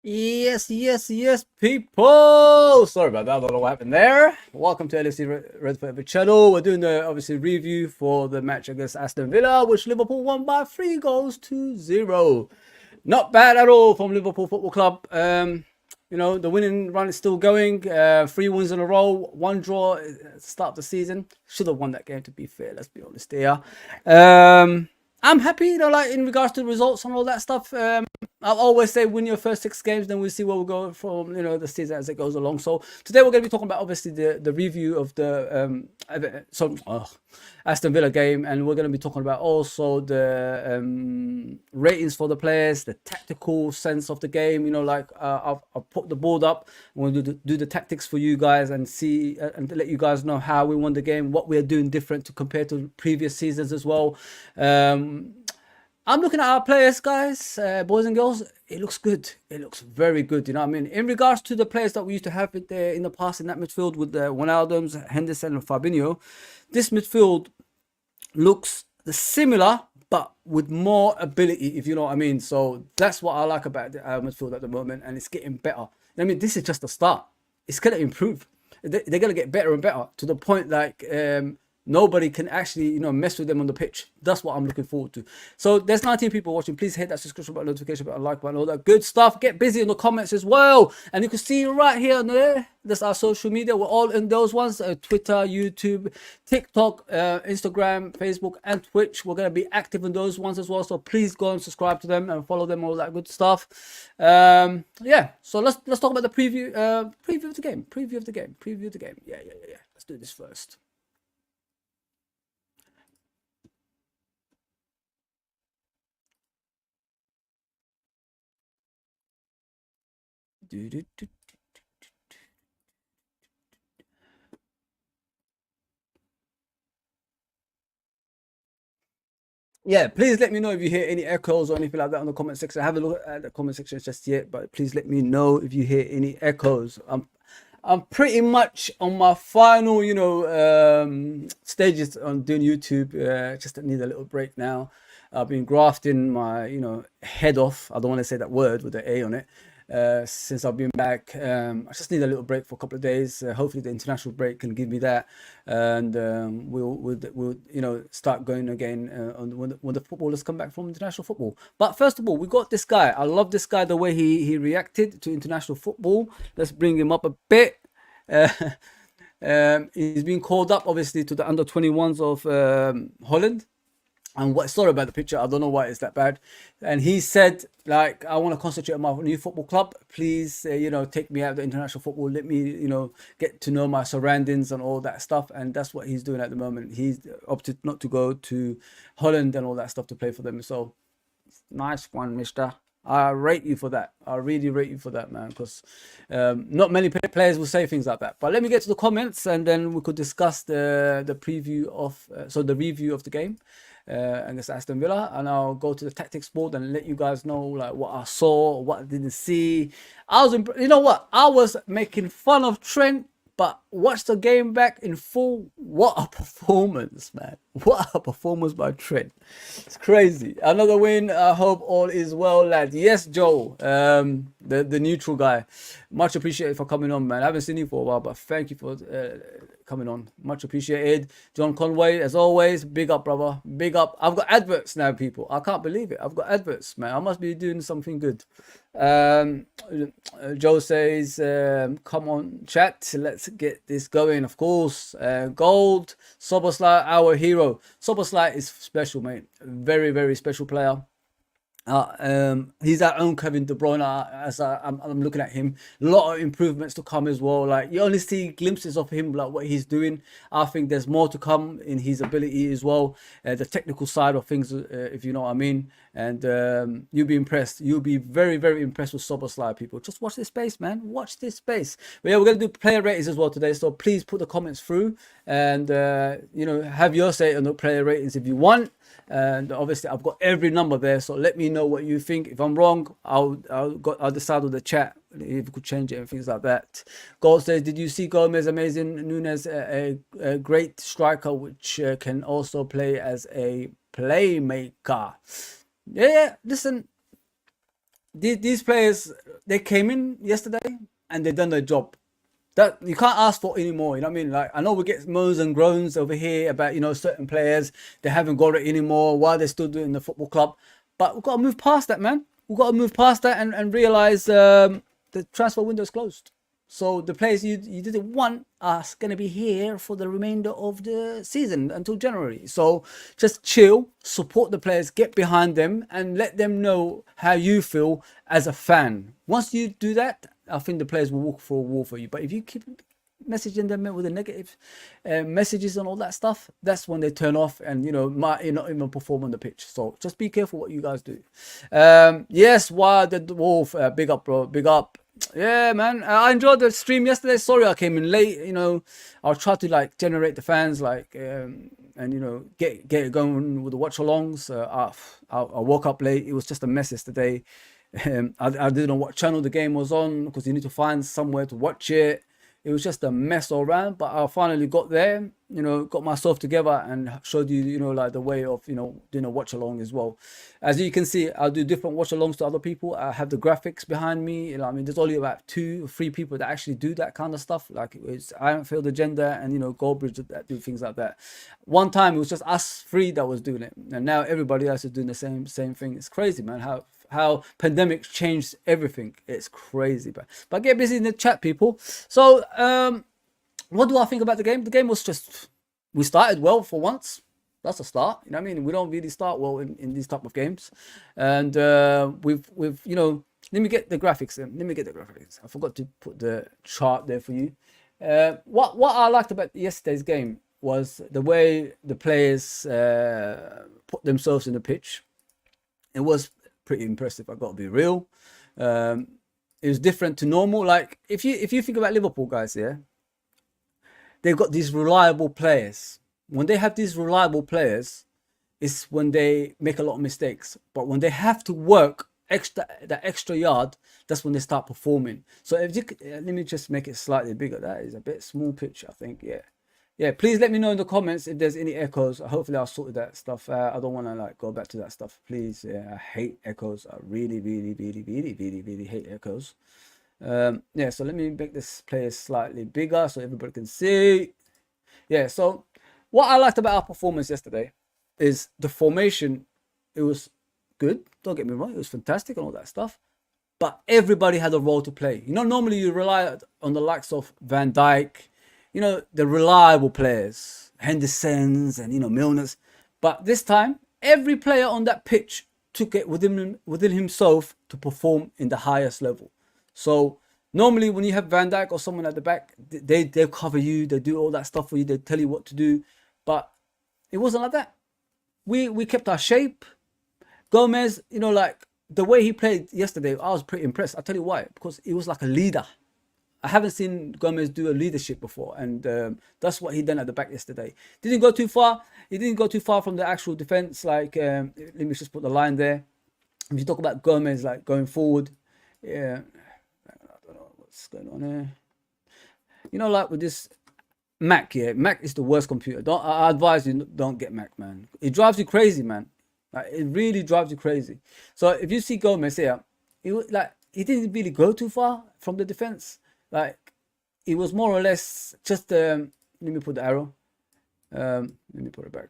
Yes, people. Sorry about that. I don't know what happened there. Welcome to LFC Red Forever channel. We're doing the obviously review for the match against Aston Villa, which Liverpool won by 3 goals to 0. Not bad at all from Liverpool Football Club. The winning run is still going. 3 wins in a row, one draw at the start of the season. Should have won that game, to be fair. Let's be honest here. I'm happy, like in regards to the results and all that stuff. I'll always say win your first 6 games, then we'll see where we go from, the season as it goes along. So today we're going to be talking about obviously the review of the Aston Villa game, and we're going to be talking about also the ratings for the players, the tactical sense of the game. I've put the board up. I'm going to do the tactics for you guys and see and let you guys know how we won the game, what we're doing different to compare to previous seasons as well. I'm looking at our players, guys, boys and girls. It looks good. It looks very good. You know what I mean? In regards to the players that we used to have in the past in that midfield with the Wijnaldums, Henderson, and Fabinho, this midfield looks similar, but with more ability, if you know what I mean. So that's what I like about the midfield at the moment, and it's getting better. I mean, this is just a start. It's going to improve. They're going to get better and better to the point like nobody can actually mess with them on the pitch. That's what I'm looking forward to. So there's 19 people watching. Please hit that subscription button, notification button, like button, all that good stuff. Get busy in the comments as well, and you can see right here and there, that's our social media. We're all in those ones: Twitter, YouTube, TikTok, Instagram, Facebook, and Twitch. We're going to be active in those ones as well, so please go and subscribe to them and follow them, all that good stuff. Yeah, so let's talk about the preview of the game. Yeah. Let's do this first. Yeah, please let me know if you hear any echoes or anything like that on the comment section. I haven't looked at the comment section just yet, but please let me know if you hear any echoes. I'm pretty much on my final, stages on doing YouTube. Just need a little break now. I've been grafting my, head off. I don't want to say that word with the A on it. Since I've been back, I just need a little break for a couple of days. Hopefully, the international break can give me that, and we'll start going again when the footballers come back from international football. But first of all, we got this guy. I love this guy, the way he reacted to international football. Let's bring him up a bit. Uh, he's been called up obviously to the under 21s of Holland. And what sorry about the picture, I don't know why it's that bad. And he said, like, I want to concentrate on my new football club. Please, take me out of the international football. Let me, get to know my surroundings and all that stuff. And that's what he's doing at the moment. He's opted not to go to Holland and all that stuff to play for them. So nice one, mister. I rate you for that. I really rate you for that, man, because not many players will say things like that. But let me get to the comments, and then we could discuss the preview of the review of the game against Aston Villa, and I'll go to the tactics board and let you guys know like what I saw, what I didn't see. You know what? I was making fun of Trent, but watch the game back in full. What a performance, man. What a performance by Trent. It's crazy. Another win. I hope all is well, lad. Yes, Joe, the neutral guy. Much appreciated for coming on, man. I haven't seen you for a while, but thank you for coming on. Much appreciated. John Conway, as always, big up, brother. Big up. I've got adverts now, people. I can't believe it. I've got adverts, man. I must be doing something good. Joe says, come on, chat. Let's get this going, of course. Gold, Soboslai, our hero. Soboslai is special, mate. Very, very special player. He's our own Kevin De Bruyne. As I'm looking at him, a lot of improvements to come as well. Like you only see glimpses of him, like what he's doing. I think there's more to come in his ability as well, the technical side of things, if you know what I mean. And you'll be impressed. You'll be very, very impressed with Soboslai, people. Just watch this space, man. Watch this space. But yeah, we're gonna do player ratings as well today. So please put the comments through, and have your say on the player ratings if you want. And obviously I've got every number there, so let me know what you think. If I'm wrong, I'll decide with the chat if we could change it and things like that. Gold says, did you see Gomez? Amazing. Nunes, a great striker which can also play as a playmaker. Yeah, listen, these players, they came in yesterday and they done their job. That you can't ask for anymore. You know what I mean? Like, I know we get moans and groans over here about, certain players, they haven't got it anymore, why they're still doing the football club. But we've got to move past that, man. We've got to move past that and realize the transfer window is closed. So the players you didn't want are going to be here for the remainder of the season until January. So just chill, support the players, get behind them, and let them know how you feel as a fan. Once you do that, I think the players will walk for a wall for you. But if you keep messaging them with the negative messages and all that stuff, that's when they turn off and might not even perform on the pitch. So just be careful what you guys do. Yes, Wild the Wolf, big up, bro, big up. Yeah, man, I enjoyed the stream yesterday. Sorry I came in late. I'll try to like generate the fans, like and get it going with the watch alongs. I woke up late. It was just a mess yesterday. I didn't know what channel the game was on because you need to find somewhere to watch it. It was just a mess all around, but I finally got there, got myself together and showed you, like the way of, doing a watch along as well. As you can see, I'll do different watch alongs to other people. I have the graphics behind me. I mean, there's only about 2 or 3 people that actually do that kind of stuff. Like it's Iron Field Agenda and, Goldbridge that do things like that. One time it was just us 3 that was doing it. And now everybody else is doing the same thing. It's crazy, man, how pandemic changed everything. It's crazy, but get busy in the chat, people. So what do I think about the game? The game was just, we started well for once. That's a start. You know what I mean? We don't really start well in these type of games. And we've let me get the graphics in. Let me get the graphics. I forgot to put the chart there for you. What I liked about yesterday's game was the way the players put themselves in the pitch. It was pretty impressive, I gotta be real. It was different to normal. Like if you think about Liverpool guys, yeah, they've got these reliable players. When they have these reliable players, it's when they make a lot of mistakes. But when they have to work that extra yard, that's when they start performing. So if you let me just make it slightly bigger. That is a bit small pitch, I think. Yeah, please let me know in the comments if there's any echoes. Hopefully I'll sort that stuff out. I don't want to like go back to that stuff, please. Yeah, I hate echoes. I really hate echoes. Yeah, so let me make this player slightly bigger so everybody can see. Yeah, so what I liked about our performance yesterday is the formation. It was good, don't get me wrong, it was fantastic and all that stuff, but everybody had a role to play. Normally you rely on the likes of Van Dijk, the reliable players, Henderson's and, Milner's. But this time, every player on that pitch took it within himself to perform in the highest level. So normally when you have Van Dijk or someone at the back, they'll cover you, they do all that stuff for you, they tell you what to do. But it wasn't like that. We kept our shape. Gomez, like the way he played yesterday, I was pretty impressed. I'll tell you why. Because he was like a leader. I haven't seen Gomez do a leadership before, and that's what he done at the back yesterday. Didn't go too far. He didn't go too far from the actual defense. Like, let me just put the line there. If you talk about Gomez, like going forward, yeah, I don't know what's going on here. Like with this Mac, yeah, Mac is the worst computer. I advise you don't get Mac, man. It drives you crazy, man. Like, it really drives you crazy. So if you see Gomez here, he didn't really go too far from the defense. Like, it was more or less just let me put the arrow. Let me put it back.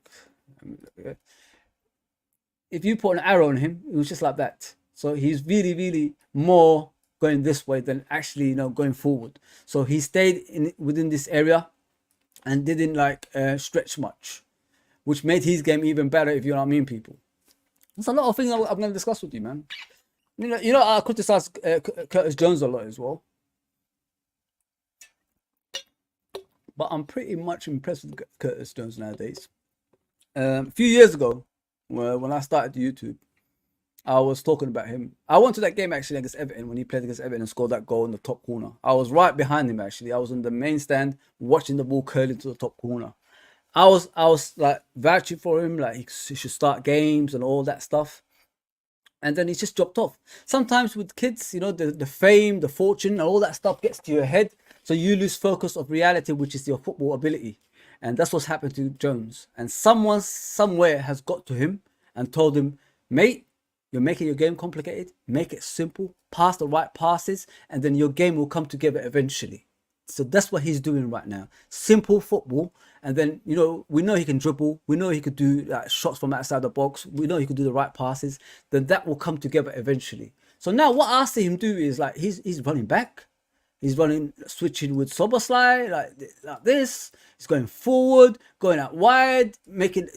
If you put an arrow on him, it was just like that. So he's really more going this way than actually going forward. So he stayed within this area and didn't like stretch much, which made his game even better, if you know what I mean, people. There's a lot of things I'm going to discuss with you, man. I criticize Curtis Jones a lot as well, but I'm pretty much impressed with Curtis Jones nowadays. A few years ago, when I started YouTube, I was talking about him. I went to that game actually against Everton when he played against Everton and scored that goal in the top corner. I was right behind him actually. I was in the main stand watching the ball curl into the top corner. I was like vouching for him, like he should start games and all that stuff. And then he just dropped off. Sometimes with kids, the fame, the fortune, and all that stuff gets to your head. So you lose focus of reality, which is your football ability. And that's what's happened to Jones. And someone somewhere has got to him and told him, mate, You're making your game complicated. Make it simple. Pass the right passes, and then your game will come together eventually. So that's what he's doing right now. Simple football, and then we know he can dribble. We know he could do shots from outside the box. We know he could do the right passes. Then that will come together eventually. So now what I see him do is like he's running back. He's running, switching with Soboslai like this. He's going forward, going out wide, making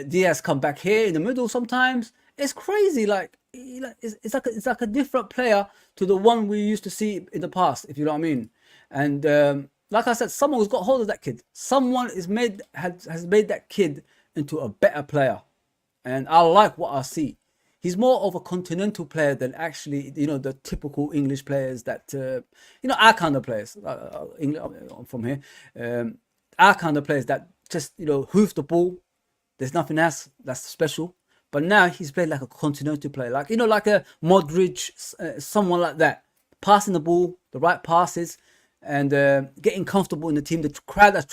Diaz come back here in the middle sometimes. It's crazy. It's like a different player to the one we used to see in the past, if you know what I mean. And like I said, someone has got hold of that kid. Someone has made that kid into a better player, and I like what I see. He's more of a continental player than actually, the typical English players that, our kind of players. I'm from here. Our kind of players that just, hoof the ball. There's nothing else that's special. But now he's played like a continental player, like a Modric, someone like that, passing the ball, the right passes, and getting comfortable in the team. The crowd has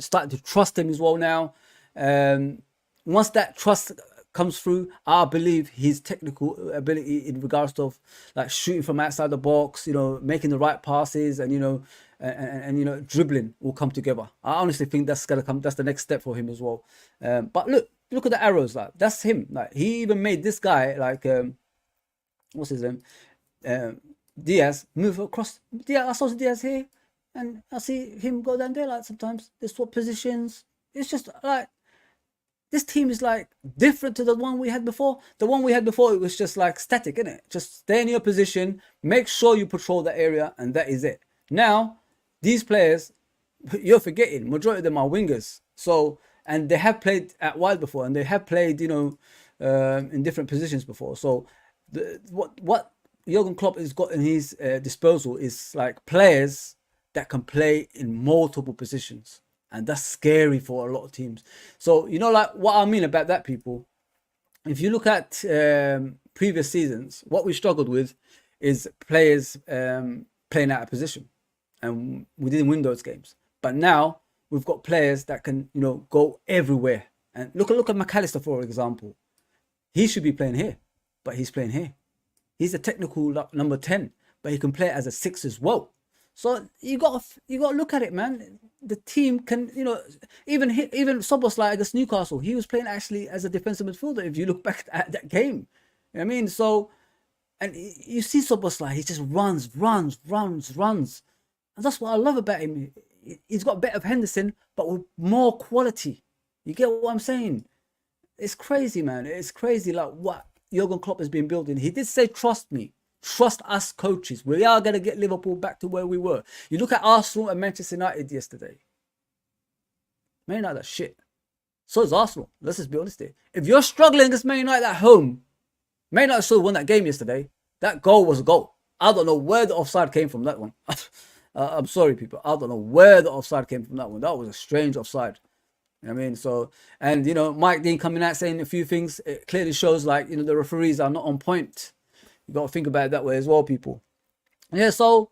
starting to trust him as well now. Once that trust comes through, I believe his technical ability in regards to like shooting from outside the box, making the right passes, and dribbling will come together. I honestly think that's gonna come. That's the next step for him as well. But look at the arrows. Like that's him. Like he even made this guy what's his name, Diaz, move across. Yeah, I saw Diaz here, and I see him go down there. Like sometimes they swap positions. It's just like, this team is like different to the one we had before. The one we had before, it was just like static, innit? Just stay in your position, make sure you patrol the area, and that is it. Now, these players, you're forgetting, majority of them are wingers. So, and they have played at wide before, and they have played, in different positions before. So, what Jurgen Klopp has got in his disposal is like players that can play in multiple positions. And that's scary for a lot of teams. So, like what I mean about that, people, if you look at previous seasons, what we struggled with is players playing out of position. And we didn't win those games. But now we've got players that can, go everywhere. And look at McAllister, for example. He should be playing here, but he's playing here. He's a technical number 10, but he can play as a 6 as well. So you got to look at it, man. The team can, even Soboslai against Newcastle, he was playing actually as a defensive midfielder. If you look back at that game, you know what I mean. So, and you see Soboslai, he just runs, and that's what I love about him. He's got a bit of Henderson, but with more quality. You get what I'm saying? It's crazy, man. It's crazy, like what Jurgen Klopp has been building. He did say, "Trust me." Trust us coaches. We are going to get Liverpool back to where we were. You look at Arsenal and Manchester United yesterday. Man United are shit. So is Arsenal. Let's just be honest here. If you're struggling against Man United at home, Man United still won that game yesterday. That goal was a goal. I don't know where the offside came from, that one. I'm sorry, people. I don't know where the offside came from, that one. That was a strange offside. You know what I mean? So, and, Mike Dean coming out saying a few things. It clearly shows like, the referees are not on point. You got to think about it that way as well, people. Yeah, so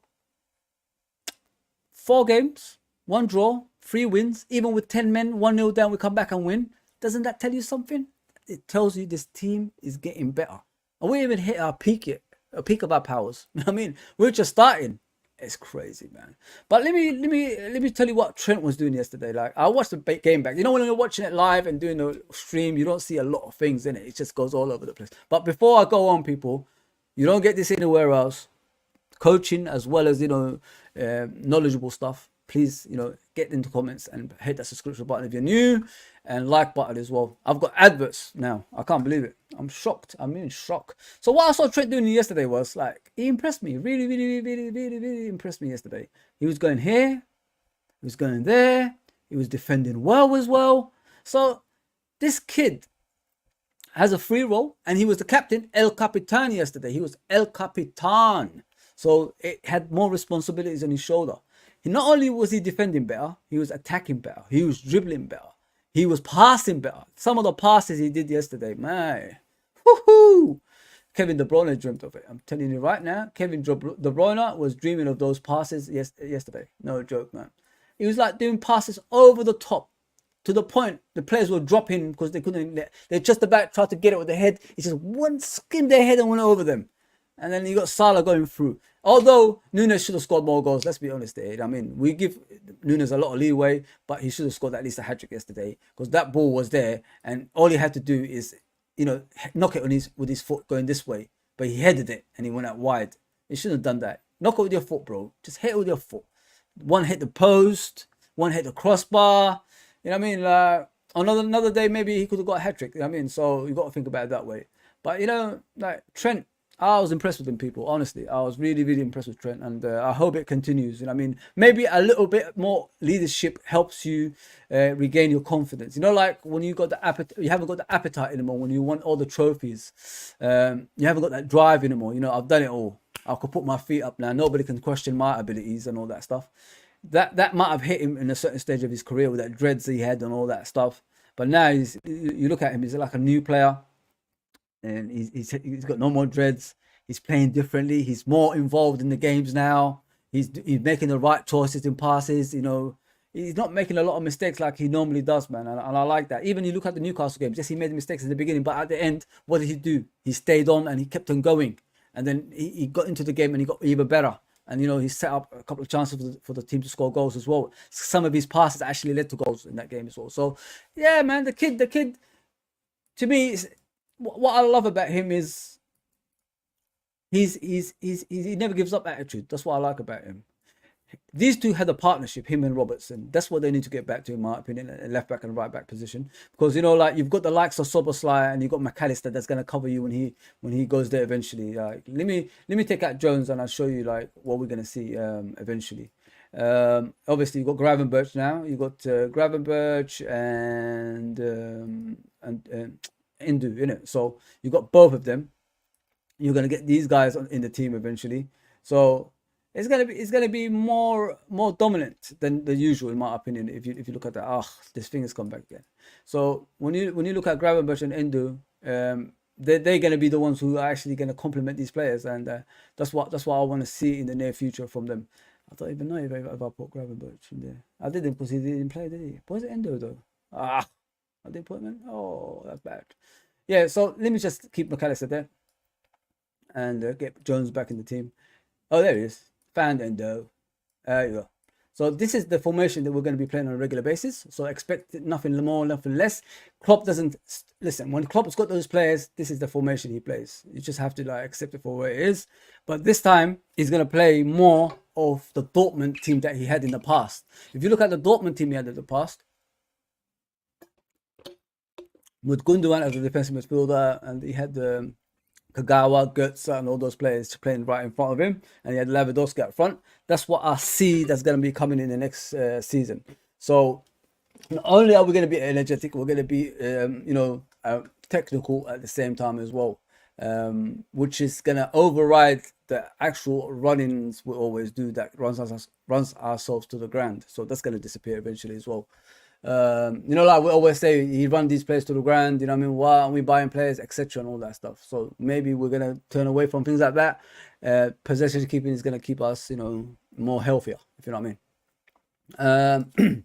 4 games, 1 draw, 3 wins. Even with 10 men, 1-0 down, we come back and win. Doesn't that tell you something? It tells you this team is getting better. And we haven't even hit our peak yet, a peak of our powers. You know what I mean? We're just starting. It's crazy, man. But let me tell you what Trent was doing yesterday. Like, I watched the game back. When you're watching it live and doing the stream, you don't see a lot of things in it. It just goes all over the place. But before I go on, people, you don't get this anywhere else. Coaching as well as, knowledgeable stuff. Please, get into comments and hit that subscription button if you're new, and like button as well. I've got adverts now. I can't believe it. I'm shocked. I'm in shock. So what I saw Trent doing yesterday was like, he impressed me. Really, really, really, really, really impressed me yesterday. He was going here. He was going there. He was defending well as well. So this kid has a free role, and he was the captain, El Capitan, yesterday. He was El Capitan. So it had more responsibilities on his shoulder. Not only was he defending better, he was attacking better. He was dribbling better. He was passing better. Some of the passes he did yesterday, man. Woohoo! Kevin De Bruyne dreamt of it. I'm telling you right now, Kevin De Bruyne was dreaming of those passes yesterday. No joke, man. He was like doing passes over the top. to the point the players were dropping because they couldn't. They just about tried to get it with their head. It's just one skimmed their head and went over them. And then you got Salah going through. Although Nunes should have scored more goals, let's be honest there. I mean, we give Nunes a lot of leeway, but he should have scored at least a hat-trick yesterday because that ball was there, and all he had to do is, knock it on with his foot going this way. But he headed it and he went out wide. He shouldn't have done that. Knock it with your foot, bro. Just hit it with your foot. One hit the post, one hit the crossbar. You know what I mean? Another day, maybe he could have got a hat-trick. You know what I mean? So you got to think about it that way. But, like Trent, I was impressed with him, people. Honestly, I was really, really impressed with Trent, and I hope it continues. You know what I mean? Maybe a little bit more leadership helps you regain your confidence. Like when you got the appetite, you haven't got the appetite anymore. When you want all the trophies, you haven't got that drive anymore. I've done it all. I could put my feet up now. Nobody can question my abilities and all that stuff. That might have hit him in a certain stage of his career with that dreads he had and all that stuff. But now you look at him, he's like a new player. And he's got no more dreads. He's playing differently. He's more involved in the games now. He's making the right choices in passes. He's not making a lot of mistakes like he normally does, man. And I like that. Even you look at the Newcastle games. Yes, he made mistakes in the beginning, but at the end, what did he do? He stayed on and he kept on going. And then he got into the game and he got even better. And he set up a couple of chances for the team to score goals as well. Some of his passes actually led to goals in that game as well. So yeah, man, the kid, to me, what I love about him is he never gives up attitude. That's what I like about him. These two had a partnership, him and Robertson. That's what they need to get back to, in my opinion, a left back and right back position. Because like you've got the likes of Soboslai and you've got McAllister that's gonna cover you when he goes there eventually. Like let me take out Jones and I'll show you like what we're gonna see eventually. Obviously you've got Gravenberch now. You've got Gravenberch and Indu, innit? So you got both of them. You're gonna get these guys in the team eventually. So it's gonna be more dominant than the usual, in my opinion. If you look at that, this thing has come back again. So when you look at Gravenberch and Indu, they're gonna be the ones who are actually gonna complement these players, and that's what I want to see in the near future from them. I don't even know if I put Gravenberch in there. I didn't because he didn't play, did he? Was it Indu though? I didn't put him in. Oh, that's bad. Yeah, so let me just keep McAllister there and get Jones back in the team. Oh, there he is. Found Endo. There you go. So this is the formation that we're going to be playing on a regular basis. So expect nothing more, nothing less. Klopp doesn't listen. When Klopp's got those players, this is the formation he plays. You just have to accept it for what it is. But this time he's going to play more of the Dortmund team that he had in the past. If you look at the Dortmund team he had in the past, with Gundogan as a defensive midfielder, and he had Kagawa, Götze, and all those players playing right in front of him, and he had Lewandowski up front. That's what I see that's going to be coming in the next season. So not only are we going to be energetic, we're going to be technical at the same time as well, which is going to override the actual run-ins we always do that runs ourselves to the ground. So that's going to disappear eventually as well. Like we always say, he run these players to the ground, why aren't we buying players, etc. and all that stuff. So maybe we're going to turn away from things like that. Possession keeping is going to keep us, more healthier, if you know what I mean.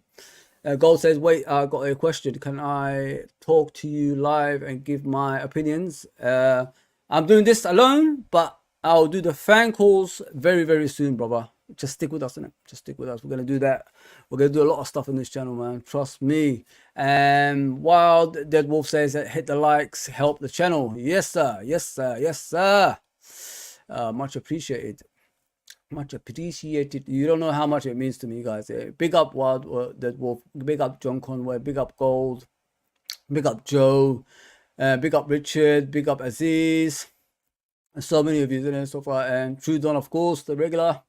Gold says, wait, I got a question. Can I talk to you live and give my opinions? I'm doing this alone, but I'll do the fan calls very, very soon, brother. Just stick with us, innit? Just stick with us. We're going to do that. We're going to do a lot of stuff in this channel, man. Trust me. And Wild Dead Wolf says that hit the likes, help the channel. Yes, sir. Yes, sir. Yes, sir. Much appreciated. Much appreciated. You don't know how much it means to me, guys. Big up Wild Dead Wolf. Big up John Conway. Big up Gold. Big up Joe. Big up Richard. Big up Aziz. And so many of you in there so far. And Trudon, of course, the regular.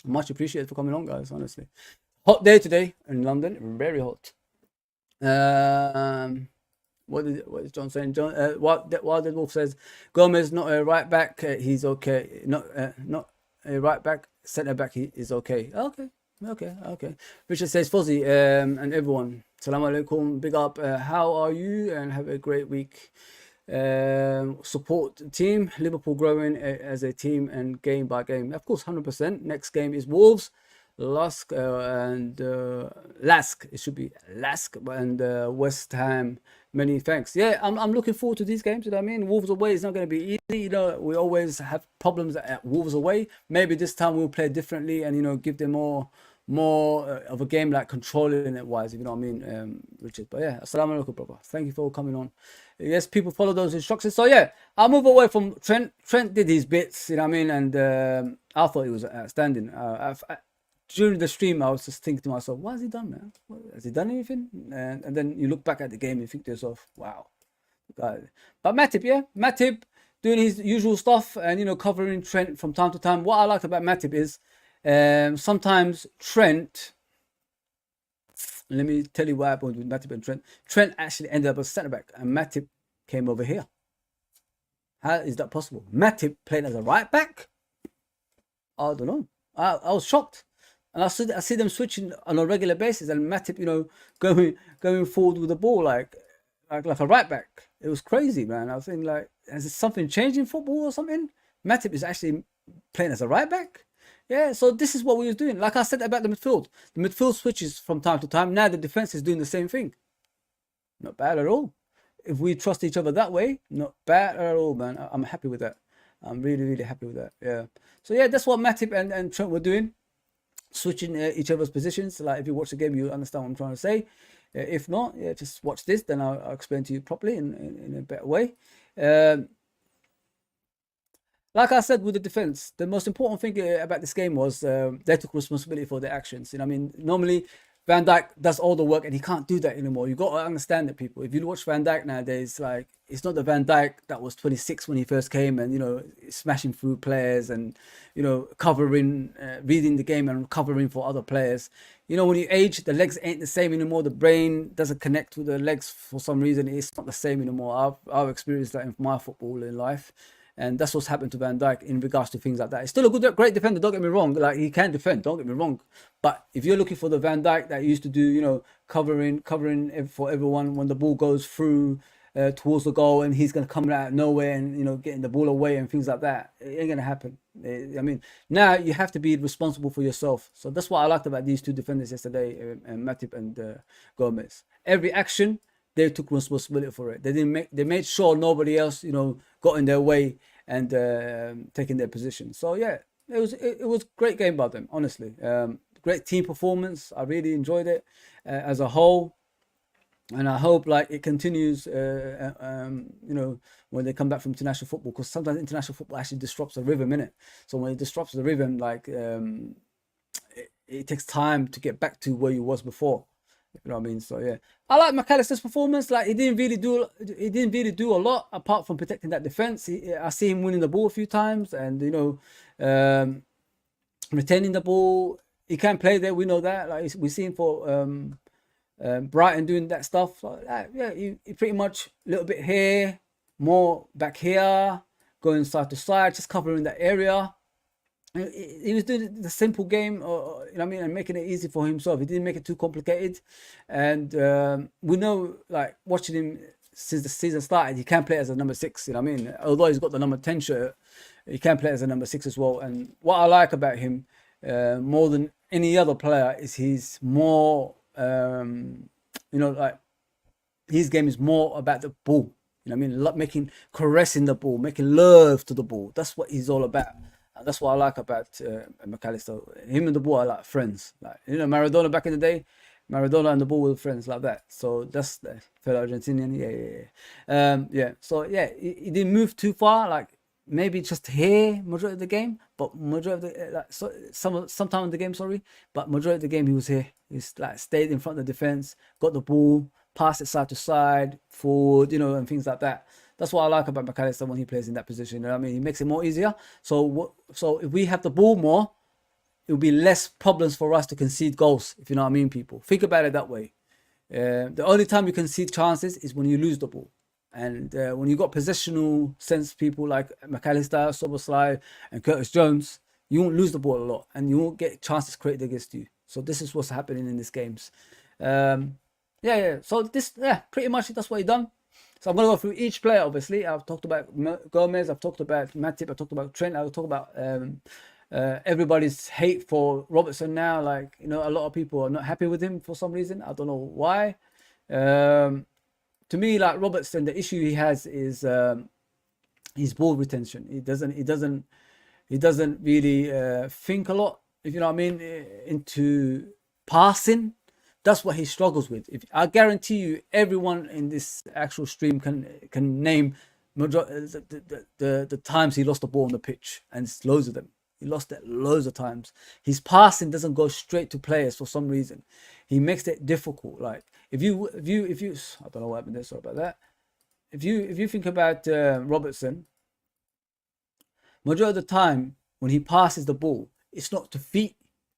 Much appreciated for coming on, guys, honestly. Hot day today in London. Very hot. What is John saying? Wild Dead Wolf says Gomez not a right back. He's okay. Not a right back. Centre back. He is okay. Okay. Richard says Fozzy and everyone. Assalamu alaikum. Big up. How are you? And have a great week. Support the team. Liverpool growing as a team and game by game. Of course, 100%. Next game is Wolves. Lask and Lask. It should be Lask and West Ham. Many thanks. Yeah, I'm looking forward to these games. You know what I mean? Wolves away is not going to be easy. You know, we always have problems at Wolves away. Maybe this time we'll play differently and give them more of a game, like controlling it wise, if you know what I mean, Richard. But yeah, assalamu alaikum, brother. Thank you for coming on. Yes, people follow those instructions. So yeah, I'll move away from Trent. Trent did his bits, you know what I mean, and I thought he was outstanding. During the stream, I was just thinking to myself, what has he done, man? Has he done anything? And then you look back at the game and you think to yourself, wow. God. But Matip, yeah, Matip doing his usual stuff and covering Trent from time to time. What I liked about Matip is sometimes Trent, let me tell you what happened with Matip and Trent. Trent actually ended up as centre back and Matip came over here. How is that possible? Matip playing as a right back? I don't know. I was shocked. And I see them switching on a regular basis and Matip, going forward with the ball like a right back. It was crazy, man. I was thinking, like, has something changed in football or something? Matip is actually playing as a right back. Yeah, so this is what we was doing. Like I said about the midfield. The midfield switches from time to time. Now the defense is doing the same thing. Not bad at all. If we trust each other that way, not bad at all, man. I'm happy with that. I'm really, really happy with that. Yeah. So yeah, that's what Matip and Trent were doing. Switching each other's positions. Like if you watch the game, you understand what I'm trying to say. If not, yeah, just watch this, then I'll explain to you properly in a better way. Like I said with the defense, the most important thing about this game was they took responsibility for their actions. You know what I mean? Normally, Van Dijk does all the work and he can't do that anymore. You got to understand that, people. If you watch Van Dijk nowadays, like, it's not the Van Dijk that was 26 when he first came and, smashing through players and, covering, reading the game and covering for other players. When you age, the legs ain't the same anymore. The brain doesn't connect with the legs for some reason. It's not the same anymore. I've experienced that in my football in life. And that's what's happened to Van Dijk in regards to things like that. He's still a great defender, don't get me wrong. Like, he can defend, don't get me wrong. But if you're looking for the Van Dijk that used to do, covering for everyone when the ball goes through towards the goal and he's going to come out of nowhere and, getting the ball away and things like that, it ain't going to happen. I mean, now you have to be responsible for yourself. So that's what I liked about these two defenders yesterday, Matip and Gomez. Every action, they took responsibility for it. They made sure nobody else, got in their way and taking their position. So yeah, it was a great game by them, honestly. Great team performance. I really enjoyed it as a whole, and I hope like it continues. When they come back from international football, because sometimes international football actually disrupts the rhythm, innit? So when it disrupts the rhythm, like it takes time to get back to where you was before. You know what I mean? So yeah, I like McAllister's performance. Like, he didn't really do a lot apart from protecting that defense. I see him winning the ball a few times and retaining the ball. He can play there. We know that. Like, we see him for Brighton doing that stuff. Like that. Yeah, he pretty much a little bit here, more back here, going side to side, just covering that area. He was doing the simple game, and making it easy for himself. He didn't make it too complicated. And we know, like, watching him since the season started, he can play as a number 6, Although he's got the number 10 shirt, he can play as a number 6 as well. And what I like about him, more than any other player, is he's more, like, his game is more about the ball. Caressing the ball, making love to the ball. That's what he's all about. That's what I like about McAllister. Him and the ball are like friends. Like, Maradona back in the day, Maradona and the ball were friends like that. So that's the fellow Argentinian. Yeah. So yeah, he didn't move too far. Like, maybe just here majority of the game, but majority of the sometime in the game, sorry, but majority of the game he was here. He's like stayed in front of the defense, got the ball, passed it side to side, forward, and things like that. That's what I like about McAllister when he plays in that position. He makes it more easier. So if we have the ball more, it will be less problems for us to concede goals, if you know what I mean, people. Think about it that way. The only time you concede chances is when you lose the ball. And when you got possessional sense people like McAllister, Szoboszlai, and Curtis Jones, you won't lose the ball a lot and you won't get chances created against you. So this is what's happening in these games. So pretty much that's what he done. So I'm going to go through each player, obviously. I've talked about Gomez, I've talked about Matip, I've talked about Trent, I've talked about Everybody's hate for Robertson now. Like, you know, a lot of people are not happy with him for some reason. I don't know why. To me, like Robertson, the issue he has is his ball retention. He doesn't really think a lot, if you know what I mean, into passing. That's what he struggles with. If I guarantee you, everyone in this actual stream can name the times he lost the ball on the pitch, and it's loads of them. He lost it loads of times. His passing doesn't go straight to players for some reason. He makes it difficult. Like if you, I don't know what happened there. Sorry about that. If you think about Robertson, majority of the time when he passes the ball, it's not to feet.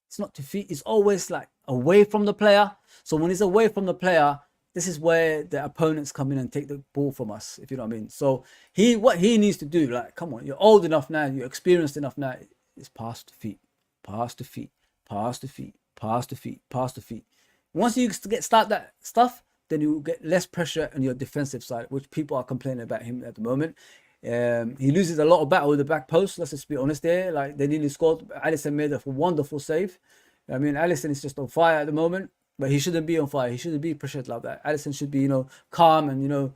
It's not to feet. It's always like away from the player. So when he's away from the player, this is where the opponents come in and take the ball from us, if you know what I mean. So what he needs to do, like, come on, you're old enough now, you're experienced enough now, is pass to feet, pass to feet, pass to feet, pass to feet, pass to feet. Once you start that stuff, then you get less pressure on your defensive side, which people are complaining about him at the moment. He loses a lot of battle with the back post. Let's just be honest there. Like, they nearly scored. Alisson made a wonderful save. I mean, Alisson is just on fire at the moment, but he shouldn't be on fire. He shouldn't be pressured like that. Alisson should be, calm and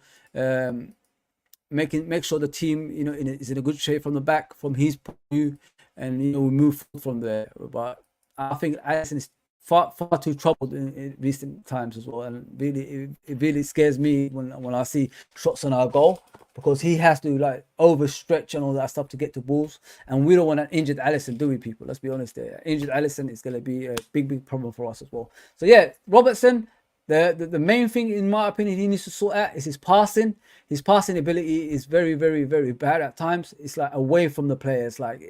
make sure the team, is in a good shape from the back, from his point of view, and we move from there. But I think Alisson is far too troubled in recent times as well, and really it really scares me when I see shots on our goal, because he has to like overstretch and all that stuff to get to balls, and we don't want an injured Alisson, do we, people? Let's be honest there. Injured Alisson is going to be a big problem for us as well. So yeah, Robertson, the main thing in my opinion he needs to sort out is his passing. His passing ability is very, very, very bad at times. It's like away from the players. Like,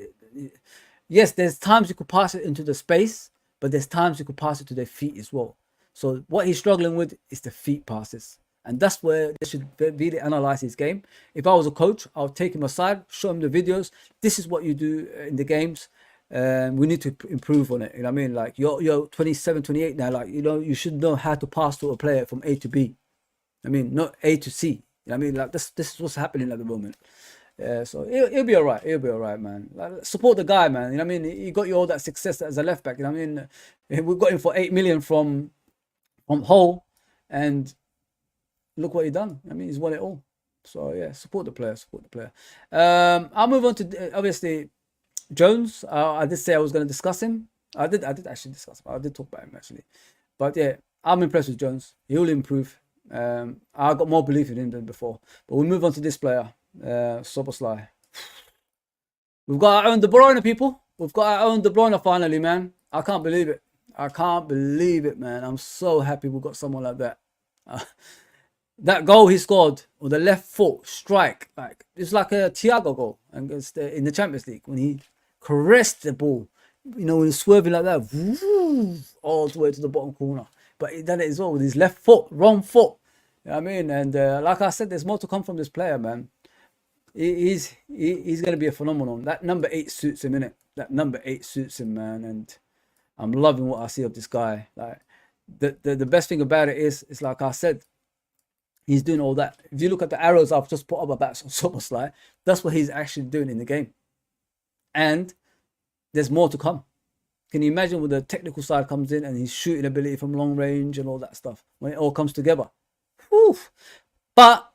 yes, there's times you could pass it into the space, but there's times you could pass it to their feet as well. So what he's struggling with is the feet passes. And that's where they should really analyze his game. If I was a coach, I would take him aside, show him the videos. This is what you do in the games. We need to improve on it. You know what I mean? Like, you're 27, 28 now. Like, you should know how to pass to a player from A to B. I mean, not A to C. You know what I mean? Like, this is what's happening at the moment. So he'll be all right. He'll be all right, man. Like, support the guy, man. You know what I mean? He got you all that success as a left back. You know what I mean? We got him for 8 million from Hull, and look what he done. I mean, he's won it all. So yeah, support the player. Support the player. I'll move on to obviously Jones. I did say I was going to discuss him. I did actually discuss him. I did talk about him actually. But yeah, I'm impressed with Jones. He will improve. I got more belief in him than before. But we'll move on to this player. Soboslai. We've got our own De Bruyne, people. We've got our own De Bruyne finally, man. I can't believe it. I can't believe it, man. I'm so happy we've got someone like that. That goal he scored with the left foot strike, like it's like a Thiago goal against in the Champions League when he caressed the ball. When he's swerving like that, all the way to the bottom corner. But he done it as well with his left foot, wrong foot. You know what I mean? And like I said, there's more to come from this player, man. He's going to be a phenomenon. That number 8 suits him, innit? That number 8 suits him, man. And I'm loving what I see of this guy. Like, the best thing about it is, it's like I said, he's doing all that. If you look at the arrows I've just put up about Soboslai, that's what he's actually doing in the game. And there's more to come. Can you imagine when the technical side comes in and his shooting ability from long range and all that stuff, when it all comes together? Whew. But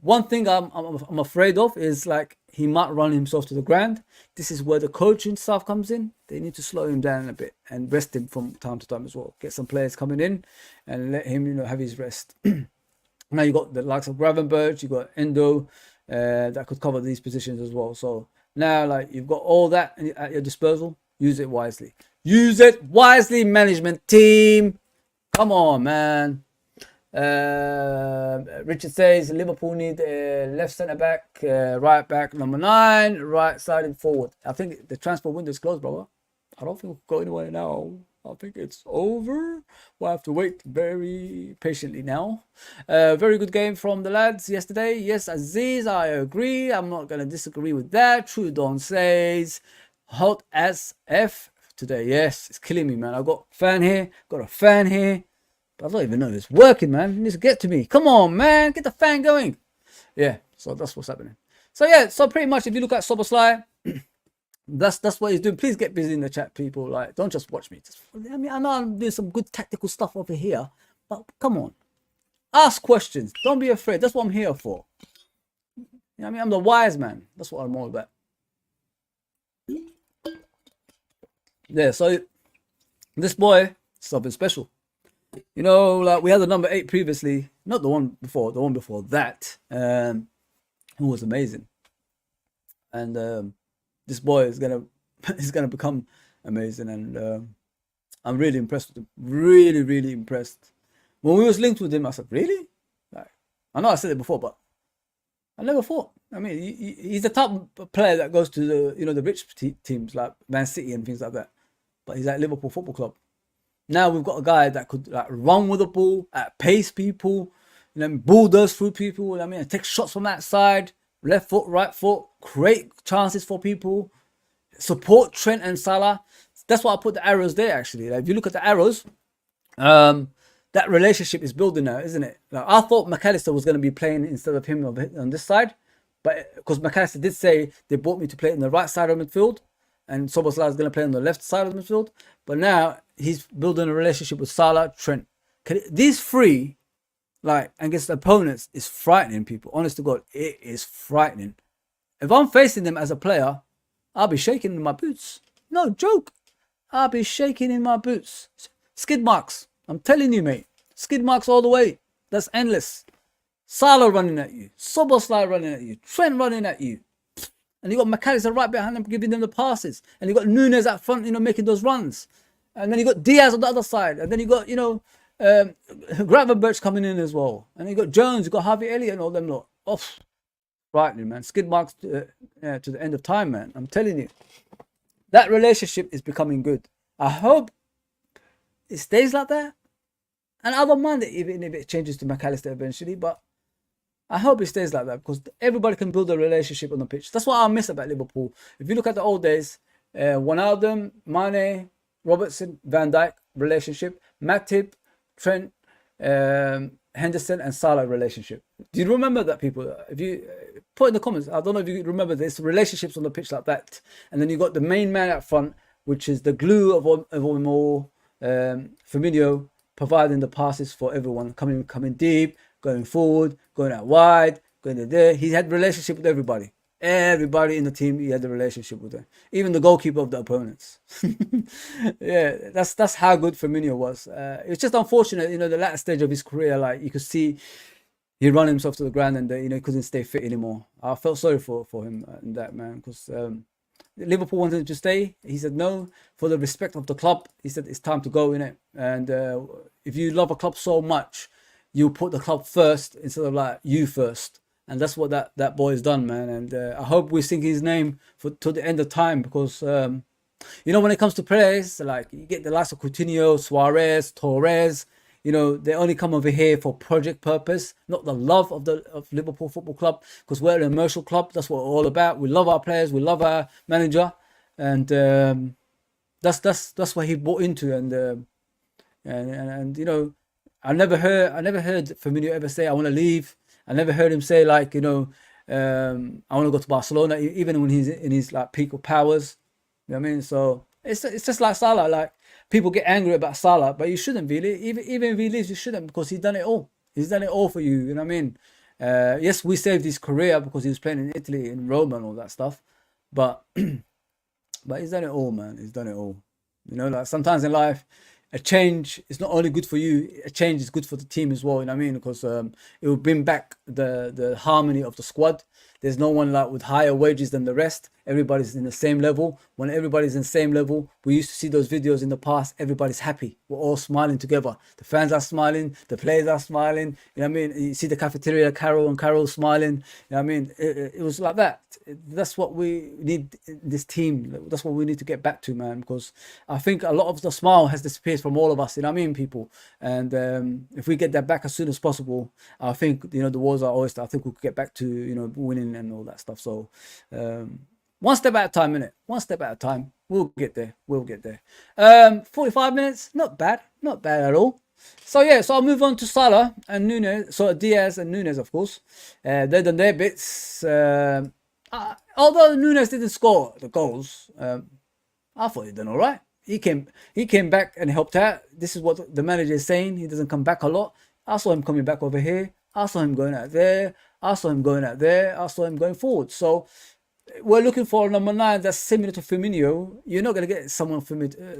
one thing I'm afraid of is, like, he might run himself to the ground. This is where the coaching stuff comes in. They need to slow him down a bit and rest him from time to time as well. Get some players coming in and let him, have his rest. Now you got the likes of Gravenberch, you got Endo, that could cover these positions as well. So now, like, you've got all that at your disposal. Use it wisely. Use it wisely, management team. Come on, man. Richard says Liverpool need a left centre back, right back number 9, right sided forward. I think the transfer window is closed, brother. I don't think we'll go anywhere now. I think it's over. We'll have to wait very patiently now. Very good game from the lads yesterday. Yes, Aziz, I agree. I'm not going to disagree with that. Trudon says hot as F today. Yes, it's killing me, man. I've got a fan here. Got a fan here. But I don't even know if it's working, man. It needs to get to me. Come on, man. Get the fan going. Yeah, so that's what's happening. So yeah, so pretty much if you look at Soboslai, That's what he's doing. Please get busy in the chat, people. Like, don't just watch me. I mean, I know I'm doing some good tactical stuff over here, but come on, ask questions. Don't be afraid. That's what I'm here for. You know what I mean? I'm the wise man. That's what I'm all about. Yeah. So this boy, something special. You know, like we had the number 8 previously, not the one before, the one before that, who was amazing. And this boy is gonna is gonna become amazing, and I'm really impressed with him. Really, really impressed. When we was linked with him, I said, really? Like, I know I said it before, but I never thought. I mean, he's the type of player that goes to the the rich teams like Man City and things like that. But he's at Liverpool Football Club. Now we've got a guy that could like run with the ball, pace people, bulldoze through people. You know what I mean, and take shots from that side, left foot, right foot, create chances for people, support Trent and Salah. That's why I put the arrows there. Actually, like, if you look at the arrows, that relationship is building now, isn't it? Like, I thought McAllister was going to be playing instead of him on this side, but because McAllister did say they brought me to play on the right side of midfield, and Szoboszlai is going to play on the left side of midfield. But now he's building a relationship with Salah, Trent. These three, like, against opponents, is frightening, people. Honest to God, it is frightening. If I'm facing them as a player, I'll be shaking in my boots. No joke. I'll be shaking in my boots. Skid marks. I'm telling you, mate. Skid marks all the way. That's endless. Salah running at you. Szoboszlai running at you. Trent running at you. And you got McAllister right behind them, giving them the passes. And you got Nunes up front, making those runs. And then you got Diaz on the other side. And then you got, Gravenberch coming in as well. And you got Jones, you got Harvey Elliott and all them lot. Oh, frightening, man. Skid marks to the end of time, man. I'm telling you. That relationship is becoming good. I hope it stays like that. And I don't mind it even if it changes to McAllister eventually. But I hope it stays like that, because everybody can build a relationship on the pitch. That's what I miss about Liverpool. If you look at the old days, Wijnaldum, Mane, Robertson, Van Dijk relationship, Matip, Trent, Henderson and Salah relationship. Do you remember that, people? If you put in the comments, I don't know if you remember this, relationships on the pitch like that. And then you got the main man up front, which is the glue of them all, Firmino, providing the passes for everyone, coming deep, going forward, going out wide, going to there. He had relationship with everybody. Everybody in the team, he had a relationship with them. Even the goalkeeper of the opponents. Yeah, that's how good Firmino was. It's just unfortunate, the latter stage of his career, like you could see he run himself to the ground and he couldn't stay fit anymore. I felt sorry for him in that, man, because Liverpool wanted him to stay. He said no, for the respect of the club. He said it's time to go, innit? And if you love a club so much, you put the club first instead of like you first. And that's what that boy's done, man. And I hope we sing his name to the end of time, because when it comes to players, like you get the likes of Coutinho, Suarez, Torres, they only come over here for project purpose, not the love of Liverpool Football Club, because we're an commercial club. That's what we're all about. We love our players, we love our manager, and that's what he bought into. And I never heard Firmino ever say I want to leave. I never heard him say like, I want to go to Barcelona, even when he's in his like peak of powers. You know what I mean? So it's just like Salah. Like, people get angry about Salah, but you shouldn't really. Even if he leaves, you shouldn't, because he's done it all. He's done it all for you. You know what I mean? Yes, we saved his career because he was playing in Italy, in Roma and all that stuff. But but he's done it all, man. He's done it all. Like sometimes in life, a change is not only good for you, a change is good for the team as well, you know what I mean? Because it will bring back the harmony of the squad. There's no one like with higher wages than the rest. Everybody's in the same level. When everybody's in the same level, we used to see those videos in the past, everybody's happy. We're all smiling together. The fans are smiling, the players are smiling. You know what I mean? You see the cafeteria, Carol smiling. You know what I mean? It was like that. That's what we need in this team. That's what we need to get back to, man. Because I think a lot of the smile has disappeared from all of us. You know what I mean, people? And if we get that back as soon as possible, I think, the wars are oyster. I think we'll get back to, winning and all that stuff. So, one step at a time, innit? One step at a time. We'll get there. 45 minutes, not bad at all. So yeah, so I'll move on to Salah and Nunes. So Diaz and Nunes, of course. They've done their bits. Although Nunes didn't score the goals, I thought he done all right. He came back and helped out. This is what the manager is saying. He doesn't come back a lot. I saw him coming back over here. I saw him going out there. I saw him going out there. I saw him going forward. So we're looking for a number 9 that's similar to Firmino. You're not going to get someone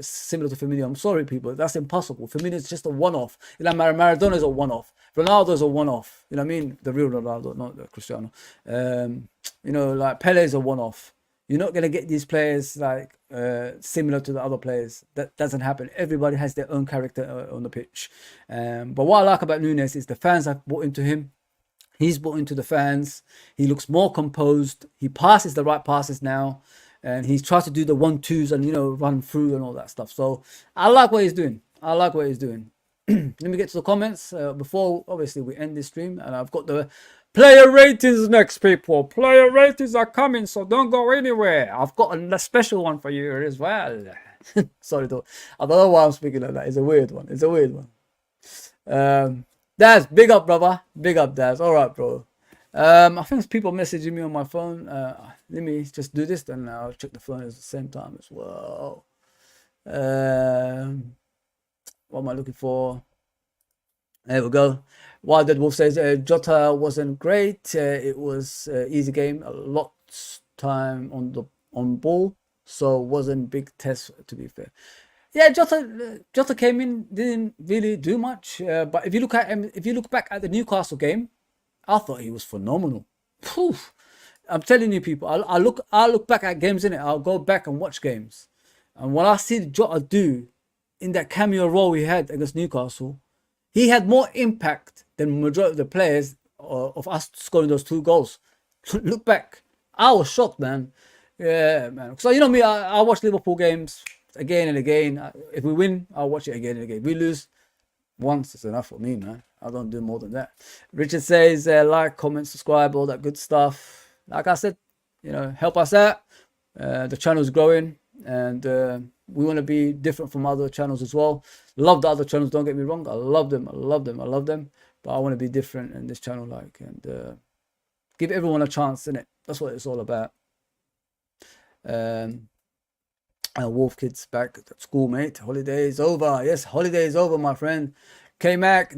similar to Firmino. I'm sorry, people. That's impossible. Firmino is just a one-off. You know, Maradona is a one-off. Ronaldo is a one-off. You know what I mean? The real Ronaldo, not the Cristiano. You know, like Pele is a one-off. You're not going to get these players like similar to the other players. That doesn't happen. Everybody has their own character on the pitch. But what I like about Nunes is the fans have bought into him. He's bought into the fans. He looks more composed. He passes the right passes now. And he's tried to do the 1-2s and, you know, run through and all that stuff. So I like what he's doing. I like what he's doing. Let me get to the comments before, obviously, we end this stream. And I've got the player ratings next, people. Player ratings are coming, so don't go anywhere. I've got a special one for you as well. Sorry, though. I don't know why I'm speaking like that. It's a weird one. It's a weird one. Daz, big up, brother. Big up, Daz. All right, bro. I think there's people messaging me on my phone. Let me just do this, then I'll check the phone at the same time as well. What am I looking for? There we go. Wild Dead Wolf says Jota wasn't great. It was easy game. A lot time on ball, so wasn't big test, to be fair. Yeah, Jota came in, didn't really do much. But if you look back at the Newcastle game, I thought he was phenomenal. Whew. I'm telling you, people. I look back at games, innit? I'll go back and watch games, and what I see Jota do in that cameo role he had against Newcastle, he had more impact than majority of the players of us scoring those 2 goals. Look back, I was shocked, man. Yeah, man. So you know me, I watch Liverpool games again and again. If we win, I'll watch it again and again. If we lose, once is enough for me, man. I don't do more than that. Richard says like, comment, subscribe, all that good stuff. Like I said, you know, help us out. The channel's growing, and we want to be different from other channels as well. Love the other channels, don't get me wrong. I love them. I love them. I love them. But I want to be different in this channel, like, and give everyone a chance, innit? That's what it's all about. Wolf Kids back at school, mate. Holiday is over. Yes, holiday is over, my friend. K-Mac,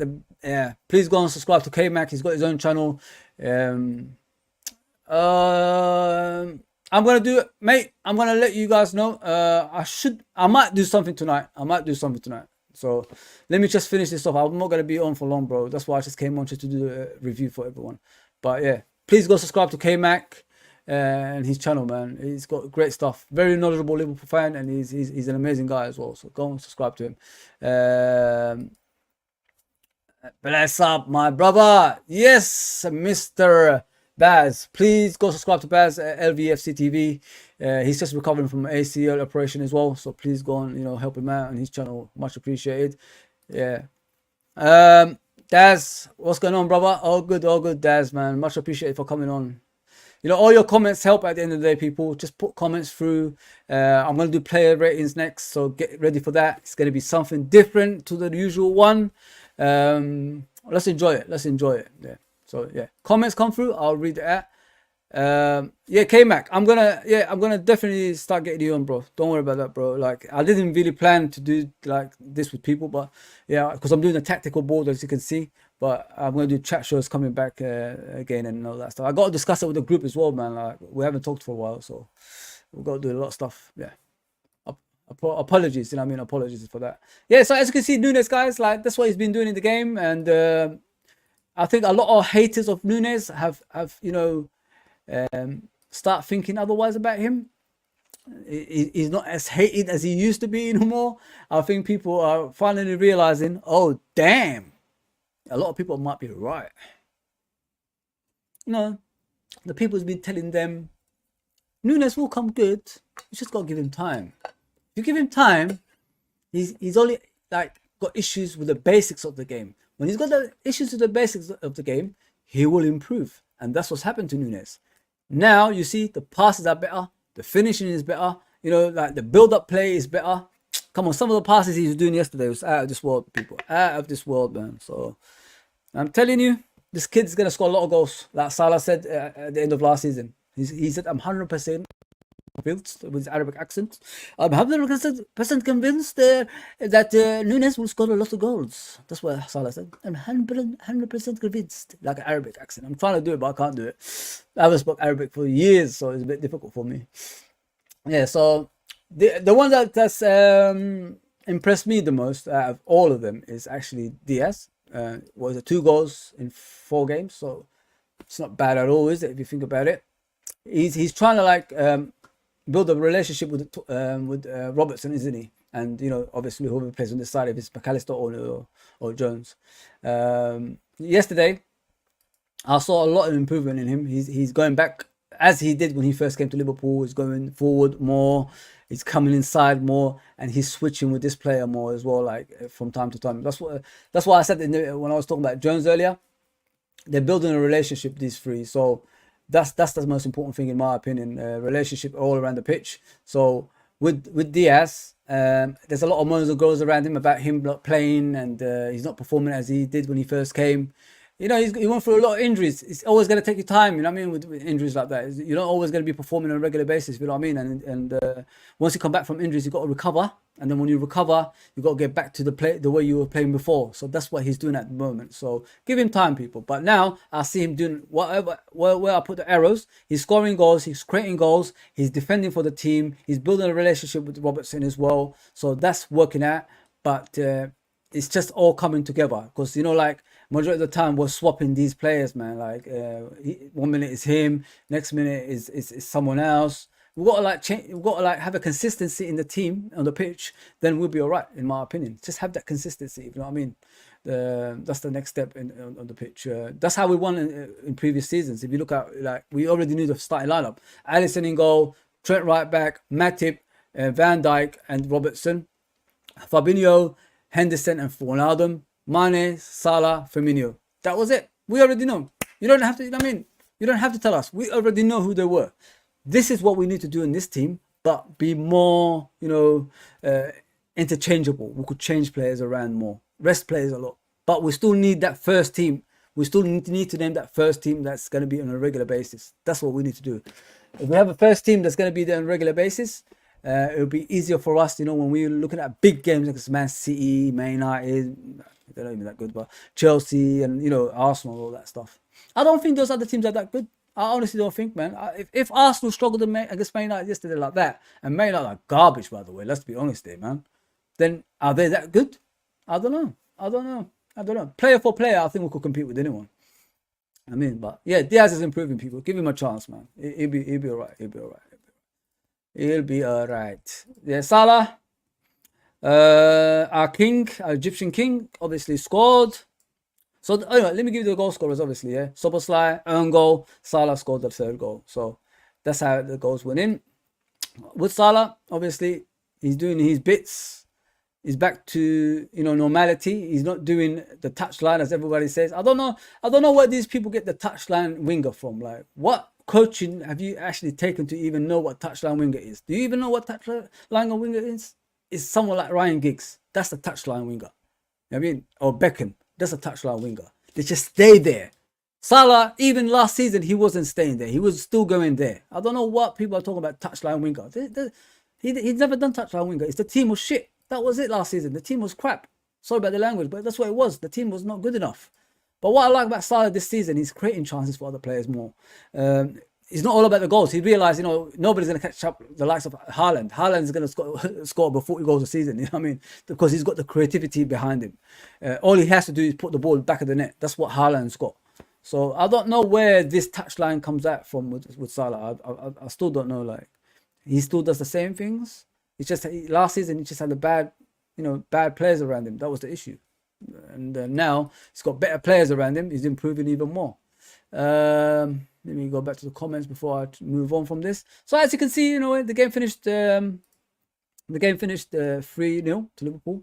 please go and subscribe to K-Mac. He's got his own channel. I'm gonna do it, mate. I'm gonna let you guys know. I might do something tonight. So let me just finish this off. I'm not gonna be on for long, bro. That's why I just came on just to do a review for everyone. But yeah, please go subscribe to K-Mac and his channel, man. He's got great stuff. Very knowledgeable Liverpool fan, and he's an amazing guy as well. So go and subscribe to him. Bless up, my brother. Yes, Mr. Baz. Please go subscribe to Baz at LVFC TV. He's just recovering from ACL operation as well. So please go and, you know, help him out on his channel. Much appreciated. Yeah. Daz, what's going on, brother? All good, Daz, man. Much appreciated for coming on. You know, all your comments help at the end of the day, people. Just put comments through. I'm going to do player ratings next, so get ready for that. It's going to be something different to the usual one. Let's enjoy it. Yeah. So yeah, comments come through, I'll read it out. Yeah, K-Mac, I'm gonna definitely start getting you on, bro. Don't worry about that, bro. Like, I didn't really plan to do like this with people, but yeah, because I'm doing a tactical board, as you can see. But I'm gonna do chat shows coming back again and all that stuff. I got to discuss it with the group as well, man. Like, we haven't talked for a while, so we've got to do a lot of stuff. Yeah. Apologies, you know what I mean? Apologies for that. Yeah, so as you can see, Nunes, guys, like, that's what he's been doing in the game, and I think a lot of haters of Nunes have you know, start thinking otherwise about him. He's not as hated as he used to be anymore. I think people are finally realizing, oh damn, a lot of people might be right. You know, the people's been telling them Nunes will come good. You just gotta give him time. If you give him time, he's only like got issues with the basics of the game. When he's got the issues with the basics of the game, he will improve. And that's what's happened to Nunes. Now, you see, the passes are better. The finishing is better. You know, like, the build-up play is better. Come on, some of the passes he was doing yesterday was out of this world, people. Out of this world, man. So, I'm telling you, this kid's going to score a lot of goals. Like Salah said at the end of last season. He said, I'm 100% convinced with his Arabic accent. I'm 100% convinced that Nunes will score a lot of goals. That's what Salah said. I'm 100% convinced, like an Arabic accent. I'm trying to do it, but I can't do it. I haven't spoke Arabic for years, so it's a bit difficult for me. Yeah, so the one that's impressed me the most out of all of them is actually Diaz. Was it 2 goals in 4 games? So it's not bad at all, is it? If you think about it, he's trying to like build a relationship with Robertson, isn't he? And obviously, whoever plays on the side, if it's McAllister or Jones. Yesterday, I saw a lot of improvement in him. He's going back as he did when he first came to Liverpool. He's going forward more. He's coming inside more, and he's switching with this player more as well. Like from time to time. That's why I said when I was talking about Jones earlier. They're building a relationship, these three. So that's the most important thing in my opinion. Relationship all around the pitch. So with Diaz, there's a lot of murmurs that goes around him about him not playing and he's not performing as he did when he first came. He went through a lot of injuries. It's always going to take you time, you know what I mean, with injuries like that. You're not always going to be performing on a regular basis, you know what I mean? And once you come back from injuries, you've got to recover. And then when you recover, you've got to get back to the way you were playing before. So that's what he's doing at the moment. So give him time, people. But now I see him doing whatever, where I put the arrows. He's scoring goals. He's creating goals. He's defending for the team. He's building a relationship with Robertson as well. So that's working out. But it's just all coming together because like majority of the time we're swapping these players, man. Like 1 minute is him, next minute is someone else. We've got to like change. We've got to like have a consistency in the team on the pitch. Then we'll be all right, in my opinion. Just have that consistency. You know what I mean? That's the next step on the pitch. That's how we won in previous seasons. If you look at like we already knew the starting lineup: Alisson in goal, Trent right back, Matip, Van Dijk, and Robertson, Fabinho, Henderson, and Wijnaldum, Mane, Salah, Firmino. That was it. We already know. You don't have to. You know what I mean? You don't have to tell us. We already know who they were. This is what we need to do in this team, but be more, interchangeable. We could change players around more, rest players a lot, but we still need that first team. We still need to name that first team that's going to be on a regular basis. That's what we need to do. If we have a first team that's going to be there on a regular basis, it'll be easier for us, when we're looking at big games like Man City, Man United, they're not even that good, but Chelsea and, Arsenal, all that stuff. I don't think those other teams are that good. I honestly don't think, man. If Arsenal struggled against Man United yesterday like that, and Man United are garbage, by the way, let's be honest there, man, then are they that good? I don't know. Player for player, I think we could compete with anyone. But yeah, Diaz is improving, people. Give him a chance, man. He'll be all right. He'll be all right. Yeah, Salah, our king, our Egyptian king, obviously scored. So anyway, let me give you the goal scorers, obviously. Yeah, Szoboszlai, own goal. Salah scored the third goal. So that's how the goals went in. With Salah, obviously, he's doing his bits. He's back to normality. He's not doing the touchline as everybody says. I don't know where these people get the touchline winger from. Like, what coaching have you actually taken to even know what touchline winger is? Do you even know what touchline winger is? It's someone like Ryan Giggs. That's the touchline winger. You know what I mean? Or Beckham. That's a touchline winger. They just stay there. Salah, even last season, he wasn't staying there. He was still going there. I don't know what people are talking about touchline winger. He's never done touchline winger. It's the team was shit. That was it last season. The team was crap. Sorry about the language, but that's what it was. The team was not good enough. But what I like about Salah this season, he's creating chances for other players more. It's not all about the goals. He realised, nobody's going to catch up the likes of Haaland. Haaland's going to score about 40 goals a season, you know what I mean? Because he's got the creativity behind him. All he has to do is put the ball back of the net. That's what Haaland's got. So I don't know where this touchline comes out from with Salah. I still don't know. Like, he still does the same things. It's just last season he just had the bad players around him. That was the issue. And now he's got better players around him. He's improving even more. Let me go back to the comments before I move on from this. So as you can see, the game finished 3-0 to Liverpool.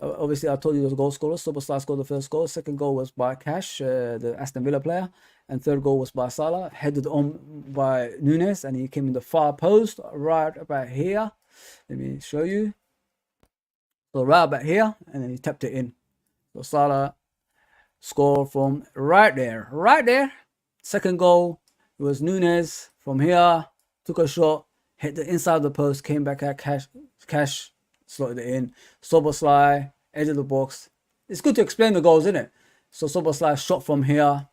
Obviously, I told you those goal scorers. Szoboszlai scored the first goal. Second goal was by Cash, the Aston Villa player. And third goal was by Salah, headed on by Nunes. And he came in the far post, right about here. Let me show you. So right about here. And then he tapped it in. So Salah scored from right there. Second goal was Nunes. from here, took a shot, hit the inside of the post, came back at cash, slotted it in. Soboslai, edge of the box. It's good to explain the goals, isn't it? So Soboslai shot from here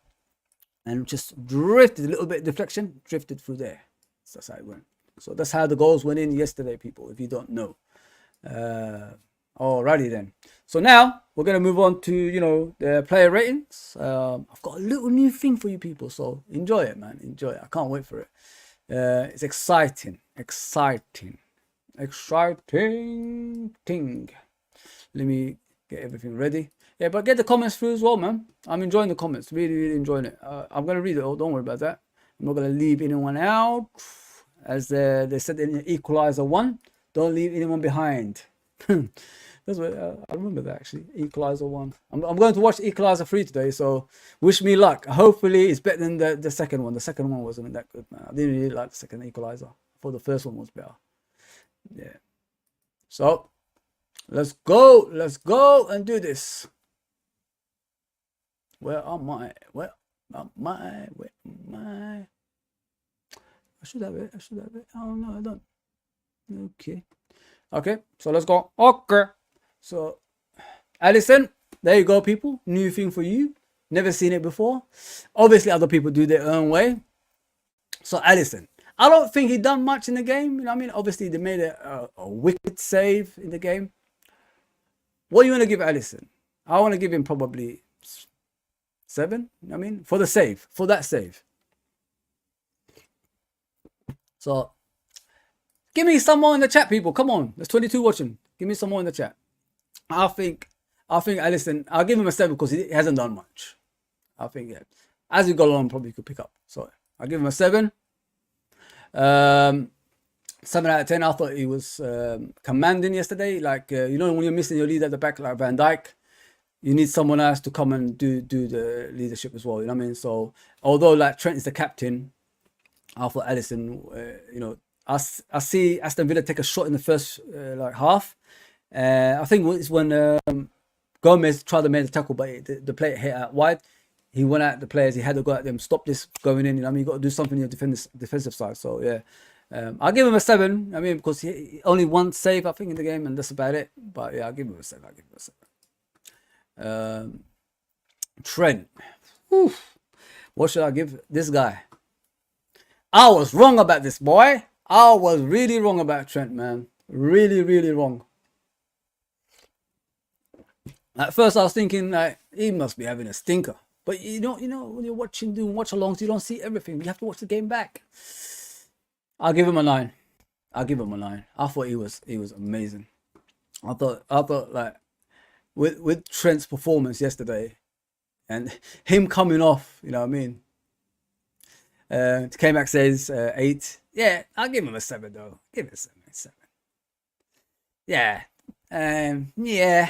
and just drifted, a little bit of deflection, drifted through there. So that's how it went. So that's how the goals went in yesterday, people, if you don't know. Alrighty then. So now we're going to move on to, you know, the player ratings. I've got a little new thing for you people, so enjoy it, man. Enjoy it. I can't wait for it. It's exciting. Thing. Let me get everything ready. Yeah, but get the comments through as well, man. I'm enjoying the comments. Really enjoying it. I'm going to read it all. Don't worry about that. I'm not going to leave anyone out. As they said in Equalizer 1, don't leave anyone behind. That's what I remember that, actually. Equalizer 1. I'm going to watch Equalizer 3 today, so wish me luck. Hopefully it's better than the second one. The second one wasn't that good, man. I didn't really like the second Equalizer. I thought the first one was better. Yeah. So let's go and do this. Where am I? I should have it. Oh no, I don't. Okay, so let's go. Okay, so Alisson, there you go, people. New thing for you. Never seen it before. Obviously other people do their own way. So Alisson, I don't think he done much in the game. You know what I mean? Obviously they made a wicked save in the game. What do you want to give Alisson? I want to give him probably 7. You know what I mean? For that save. So give me some more in the chat, people. Come on, there's 22 watching. Give me some more in the chat. I think Alisson, I'll give him a 7 because he hasn't done much. I think, yeah, as we go along, probably could pick up. So I'll give him a 7. 7 out of 10. I thought he was commanding yesterday. Like, you know, when you're missing your lead at the back, like Van Dijk, you need someone else to come and do the leadership as well. You know what I mean? So although like Trent is the captain, I thought Alisson, you know, I see Aston Villa take a shot in the first like half. I think it's when Gomez tried to make the tackle, but the player hit out wide. He went at the players. He had to go at them. Stop this going in. You know, I mean, you got to do something on your defensive side. So yeah, I'll give him a 7. I mean, because he only one save I think in the game, and that's about it. But yeah, I'll give him a 7. Trent. Whew. What should I give this guy? I was wrong about this boy. I was really wrong about Trent, man. Really wrong. At first I was thinking like he must be having a stinker. But you know when you're doing watch alongs, you don't see everything. You have to watch the game back. I'll give him a 9. I thought he was amazing. I thought like with Trent's performance yesterday and him coming off, you know what I mean? K-Mac says 8. Yeah, I'll give him a 7 though. Give it a 7. Yeah. Yeah.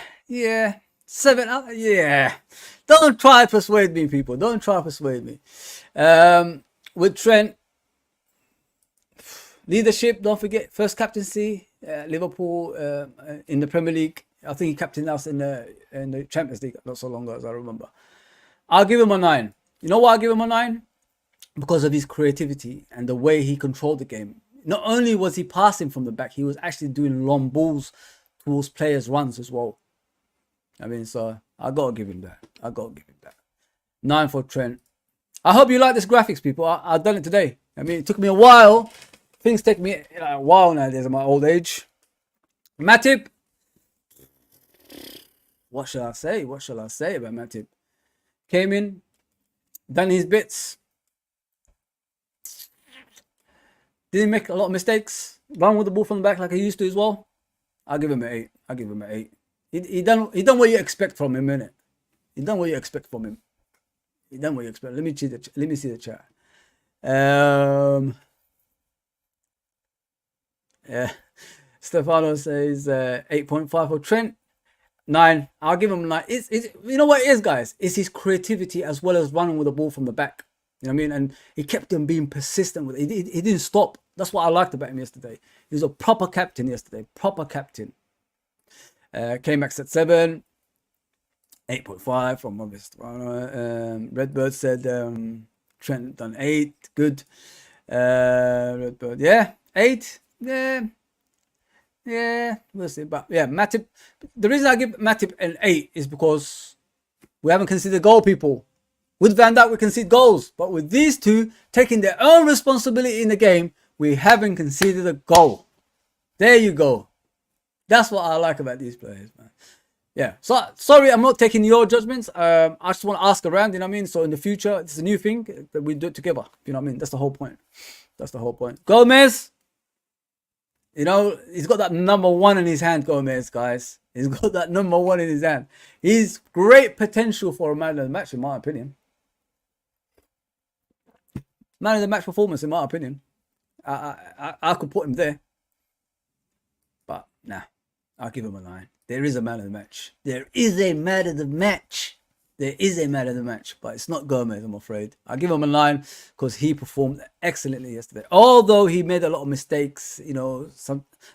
7. Yeah. Don't try to persuade me, people. Don't try to persuade me. With Trent, leadership, don't forget, first captaincy, Liverpool in the Premier League. I think he captained us in the Champions League not so long ago, as I remember. I'll give him a 9. You know why I'll give him a 9? Because of his creativity and the way he controlled the game. Not only was he passing from the back, he was actually doing long balls towards players' runs as well. I mean, so I gotta give him that. 9 for Trent. I hope you like this graphics, people. I've done it today. I mean, it took me a while. Things take me a while nowadays at my old age. Matip. What shall I say about Matip? Came in, done his bits. Didn't make a lot of mistakes. Run with the ball from the back like he used to as well. I'll give him an 8. He done what you expect from him, innit? Let me see the chat. Yeah. Stefano says 8.5 for Trent. 9. I'll give him 9. It's you know what it is, guys? It's his creativity as well as running with the ball from the back. You know what I mean? And he kept him being persistent with it. He didn't stop. That's what I liked about him yesterday. He was a proper captain yesterday. K-Max at 7. 8.5 from Stefano. Redbird said Trent done 8. Good. But yeah, 8. Yeah, we'll see. But yeah, Matip. The reason I give Matip an 8 is because we haven't conceded goal, people. With Van Dijk, we concede goals, but with these two taking their own responsibility in the game, we haven't conceded a goal. There you go. That's what I like about these players, man. Yeah. So sorry, I'm not taking your judgments. I just want to ask around. You know what I mean? So in the future, it's a new thing that we do it together. You know what I mean? That's the whole point. That's the whole point. Gomez. You know, he's got that number 1 in his hand, Gomez, guys. He's got that number 1 in his hand. He's great potential for a man of the match, in my opinion. Man of the match performance, in my opinion. I could put him there. But, nah. I'll give him a 9. There is a man of the match. There is a man of the match. There is a man of the match. But it's not Gomez, I'm afraid. I'll give him a 9 because he performed excellently yesterday. Although he made a lot of mistakes, you know,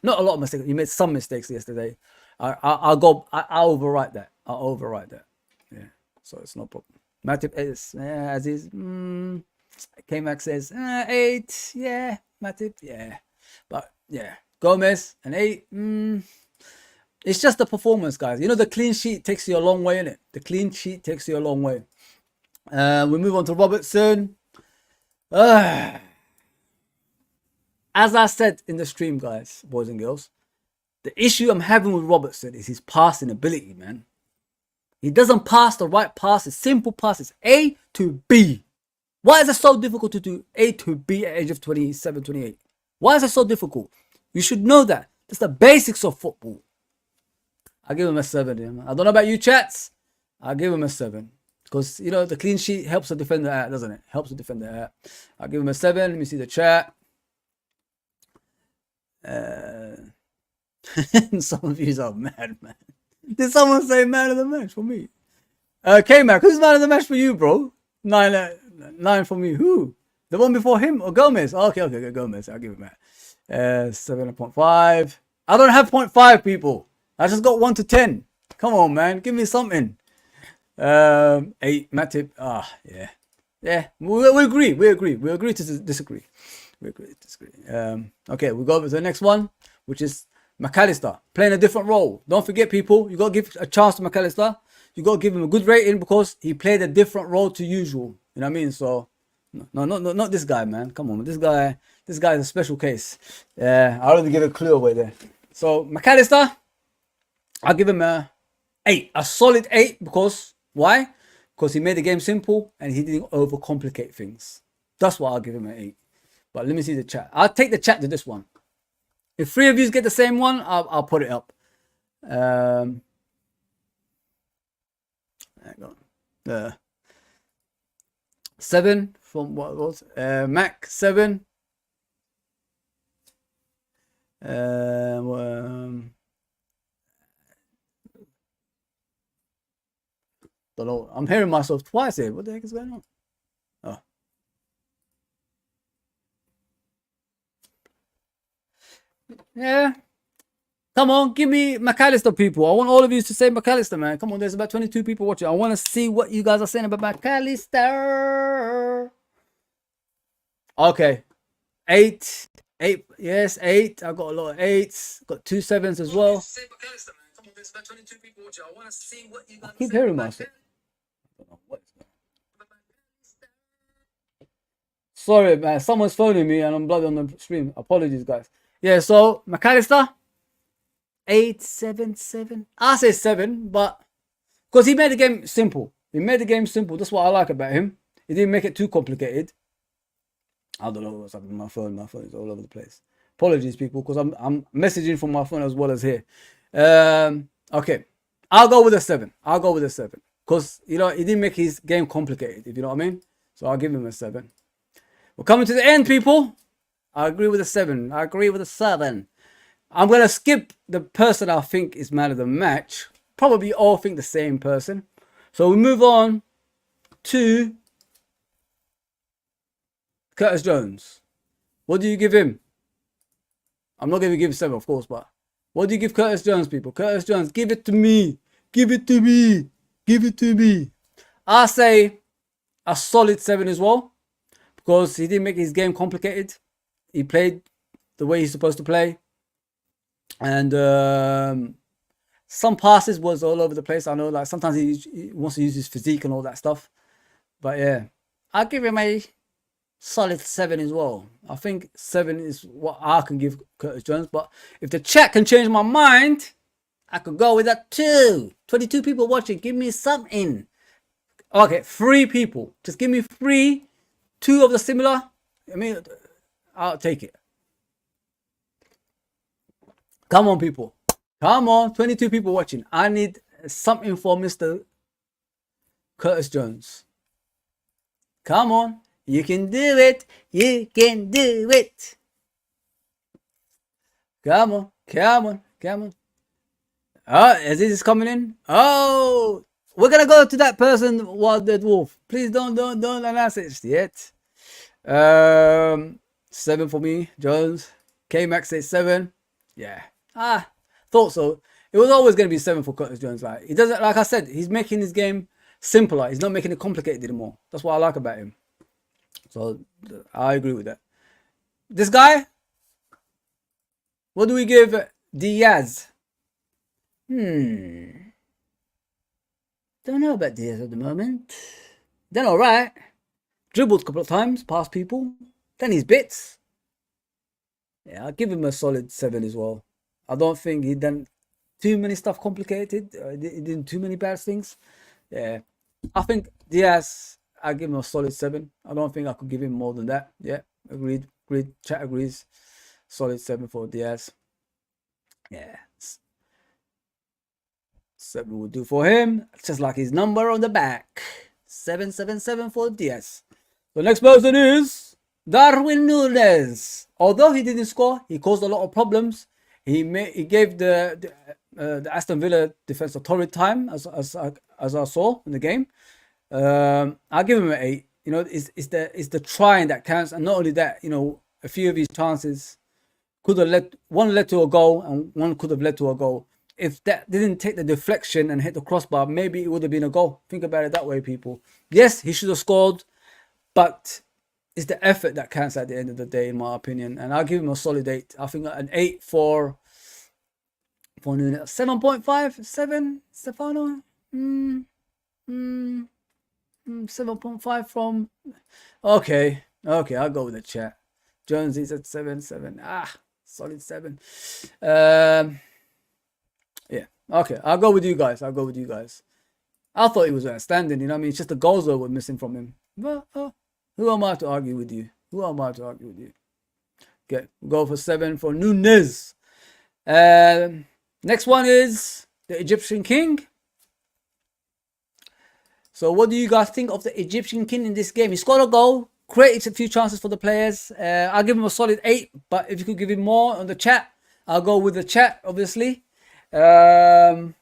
not a lot of mistakes. He made some mistakes yesterday. I'll overwrite that. I'll overwrite that. Yeah. So it's no problem. Matip is, as is, K-Max says, 8. Yeah. Matip, yeah. But, yeah. Gomez, an 8. It's just the performance, guys. You know, the clean sheet takes you a long way, innit? The clean sheet takes you a long way. We move on to Robertson. As I said in the stream, guys, boys and girls, the issue I'm having with Robertson is his passing ability, man. He doesn't pass the right passes, simple passes, A to B. Why is it so difficult to do A to B at the age of 27, 28? Why is it so difficult? You should know that. That's the basics of football. I'll give him a 7. I don't know about you, chats. I'll give him a 7. Because, you know, the clean sheet helps the defender out, doesn't it? Helps the defender out. I'll give him a 7. Let me see the chat. Some of you are mad, man. Did someone say man of the match for me? K-Mac, who's man of the match for you, bro? 9 for me. Who? The one before him or Gomez? Okay, Gomez. I'll give him that. 7.5. I don't have 0.5, people. I just got 1 to 10. Come on, man. Give me something. 8. Matip. Yeah. Yeah. We agree. We agree to disagree. Okay, we go over to the next one, which is McAllister. Playing a different role. Don't forget, people. You got to give a chance to McAllister. You got to give him a good rating because he played a different role to usual. You know what I mean? So, no, not this guy, man. Come on. This guy is a special case. Yeah, I already give a clue away there. So, McAllister, I'll give him a 8. A solid 8 because, why? Because he made the game simple and he didn't overcomplicate things. That's why I'll give him an 8. But let me see the chat. I'll take the chat to this one. If 3 of you get the same one, I'll put it up. Hang on. 7 from what was Mac 7. Don't know. I'm hearing myself twice here. What the heck is going on? Oh. Yeah. Come on, give me McAllister, people. I want all of you to say McAllister, man. Come on, there's about 22 people watching. I want to see what you guys are saying about McAllister. Okay. 8. 8. Yes, 8. I got a lot of 8s. Got 2 7s as well. Say McAllister, man. Come on, there's about 22 people watching. I want to see what you guys keep hearing myself. Sorry, man. Someone's phoning me and I'm bloody on the stream. Apologies, guys. Yeah, so McAllister. 8, 7, 7. I say 7, but because he made the game simple. He made the game simple. That's what I like about him. He didn't make it too complicated. I don't know what's happening with my phone. My phone is all over the place. Apologies, people, because I'm messaging from my phone as well as here. Okay, I'll go with a 7. I'll go with a 7 because you know he didn't make his game complicated. If you know what I mean. So I'll give him a 7. We're coming to the end, people. I agree with a 7. I agree with a 7. I'm going to skip the person I think is man of the match. Probably all think the same person. So we move on to Curtis Jones. What do you give him? I'm not going to give him 7, of course, but what do you give Curtis Jones, people? Curtis Jones, give it to me. Give it to me. Give it to me. I say a solid 7 as well. because he didn't make his game complicated. He played the way he's supposed to play, and some passes was all over the place. I know, like sometimes he wants to use his physique and all that stuff, but yeah, I'll give him a solid 7 as well. I think 7 is what I can give Curtis Jones, but if the chat can change my mind, I could go with that too. 22 people watching, give me something. Okay, 3 people, just give me 3, 2 of the similar. I mean, I'll take it. Come on, people. Come on, 22 people watching. I need something for Mr. Curtis Jones. Come on. You can do it. You can do it. Come on. Come on. Come on. Oh, as this is coming in. Oh, we're going to go to that person, Wild Dead Wolf. Please don't announce it yet. 7 for me, Jones. K-Max says 7. Yeah. Thought so. It was always going to be 7 for Curtis Jones. Like, he doesn't, like I said, he's making his game simpler. He's not making it complicated anymore. That's what I like about him. So I agree with that. This guy, what do we give Diaz? Don't know about Diaz at the moment. Done all right. Dribbled a couple of times past people. Done his bits. Yeah, I'll give him a solid 7 as well. I don't think he done too many stuff complicated. He did too many bad things. Yeah, I think Diaz, I give him a solid 7. I don't think I could give him more than that. Yeah, agreed. Chat agrees. Solid 7 for Diaz. Yeah, 7 will do for him. Just like his number on the back. 777 for Diaz. The next person is Darwin Núñez. Although he didn't score, he caused a lot of problems. He gave the Aston Villa defense a torrid time, as I saw in the game. I'll give him an 8. You know, it's the trying that counts, and not only that, you know, a few of his chances could have led to a goal, and one could have led to a goal. If that didn't take the deflection and hit the crossbar, maybe it would have been a goal. Think about it that way, people. Yes, he should have scored, but it's the effort that counts at the end of the day, in my opinion. And I'll give him a solid 8. I think an 8 for Núñez. 7.5, 7, Stefano. 7.5 from. Okay, I'll go with the chat. Jones is at 7. Solid 7. Yeah. Okay, I'll go with you guys. I thought he was outstanding. You know what I mean? It's just the goals that were missing from him. But who am I to argue with you? Okay, we'll go for 7 for Núñez. Next one is the Egyptian King. So what do you guys think of the Egyptian King in this game? He scored a goal, created a few chances for the players. I'll give him a solid 8, but if you could give him more on the chat, I'll go with the chat, obviously. He ain't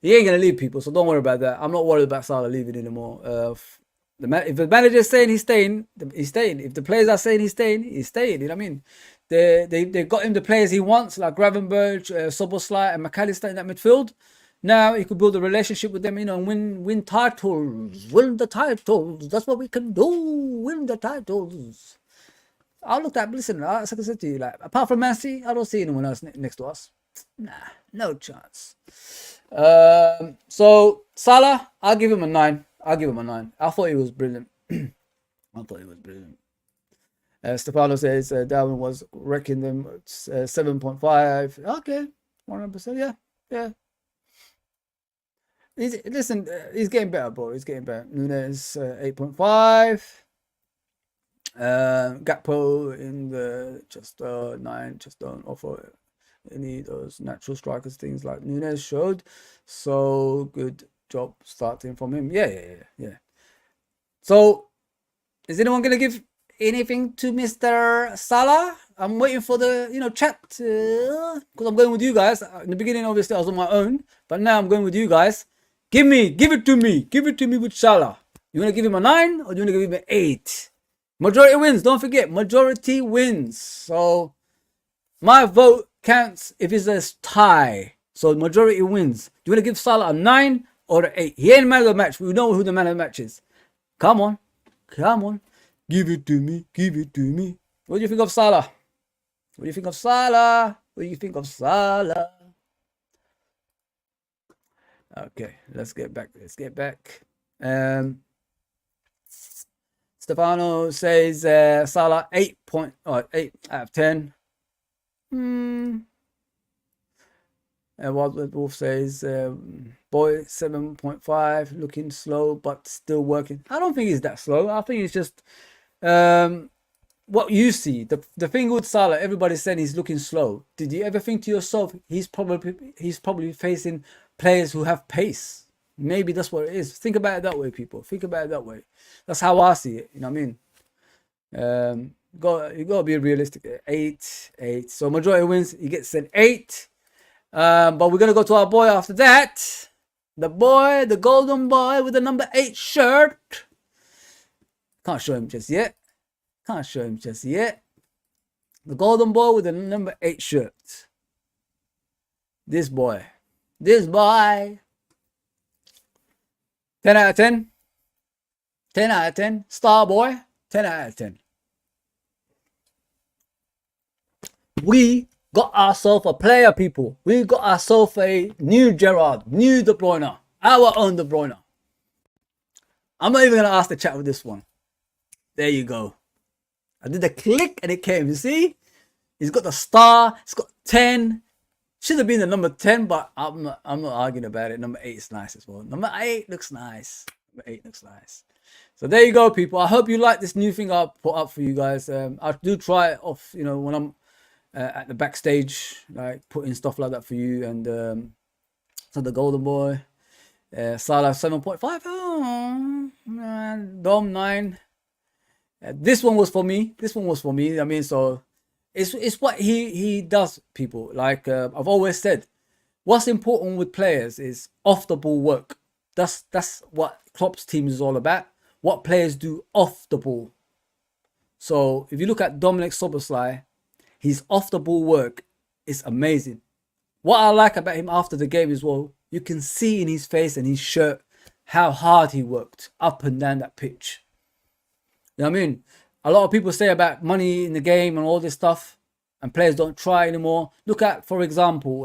going to leave, people, so don't worry about that. I'm not worried about Salah leaving anymore. If the manager is saying he's staying, he's staying. If the players are saying he's staying, he's staying. You know what I mean? They got him the players he wants, like Gravenberch, Szoboszlai, and McAllister in that midfield. Now he could build a relationship with them, you know, and win titles. Win the titles. That's what we can do. Win the titles. I looked at, listen, as I said to you, like, apart from Man City, I don't see anyone else next to us. Nah, no chance. So Salah, I'll give him a 9. I thought he was brilliant. Stefano says Darwin was wrecking them at 7.5. Okay, 100%. Yeah. Listen, he's getting better, bro. He's getting better. Núñez 8.5. Gakpo in the just 9. Just don't offer any of those natural strikers things like Núñez showed. So good job starting from him. Yeah. So is anyone gonna give anything to Mr. Salah? I'm waiting for the chat because I'm going with you guys. In the beginning, obviously, I was on my own, but now I'm going with you guys. Give it to me with Salah. You wanna give him a 9 or do you wanna give him an 8? Majority wins. Don't forget, majority wins. So my vote counts if it's a tie. So majority wins. Do you want to give Salah a 9 or an 8? He ain't man of the match. We know who the man of the match is. Come on. Give it to me. Give it to me. What do you think of Salah? What do you think of Salah? What do you think of Salah? Okay, let's get back. Let's get back. Stefano says Salah 8 out of 10. And Wild Wolf says Boy 7.5, looking slow but still working. I don't think he's that slow. I think it's just what you see. The thing with Salah, everybody's saying he's looking slow. Did you ever think to yourself he's probably facing players who have pace? Maybe that's what it is. Think about it that way, people. Think about it that way. That's how I see it. You know what I mean? You gotta be realistic. 8. So majority wins. He gets an 8. But we're gonna go to our boy after that. The boy, the golden boy with the number 8 shirt. Can't show him just yet. The golden boy with the number 8 shirt. This boy. 10 out of 10. 10 out of 10. Star boy. 10 out of 10. We got ourselves a player, people. We got ourselves a new Gerrard, new De Bruyne, our own De Bruyne. I'm not even going to ask the chat with this one. There you go. I did the click and it came. You see? He's got the star. It's got 10. Should have been the number 10, but I'm not arguing about it. Number 8 is nice as well. Number 8 looks nice. So there you go, people. I hope you like this new thing I put up for you guys. I do try it off, you know, when I'm at the backstage, like putting stuff like that for you. And so the golden boy, Salah 7.5. Oh, man. Dom 9. This one was for me. I mean, so it's what he does, people. Like I've always said, what's important with players is off the ball work. That's what Klopp's team is all about. What players do off the ball. So if you look at Dominic Szoboszlai, his off the ball work is amazing. What I like about him after the game as well, you can see in his face and his shirt how hard he worked up and down that pitch. You know what I mean? A lot of people say about money in the game and all this stuff, and players don't try anymore. Look at, for example,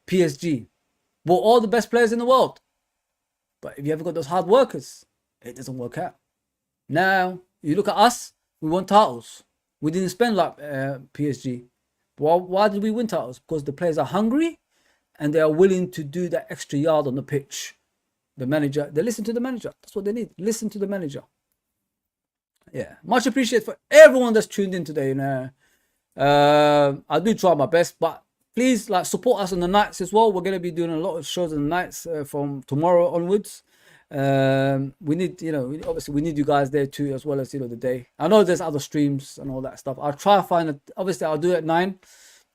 PSG. Bought all the best players in the world. But if you haven't got those hard workers, it doesn't work out. Now, you look at us, we won titles. We didn't spend like PSG. Why did we win titles? Because the players are hungry and they are willing to do that extra yard on the pitch. The manager, they listen to the manager. That's what they need. Listen to the manager. Yeah, much appreciated for everyone that's tuned in today. I do try my best, but please like support us on the nights as well. We're going to be doing a lot of shows on the nights from tomorrow onwards. We need, obviously we need you guys there too, as well as, the day. I know there's other streams and all that stuff. I'll try to find it. Obviously I'll do it at 9.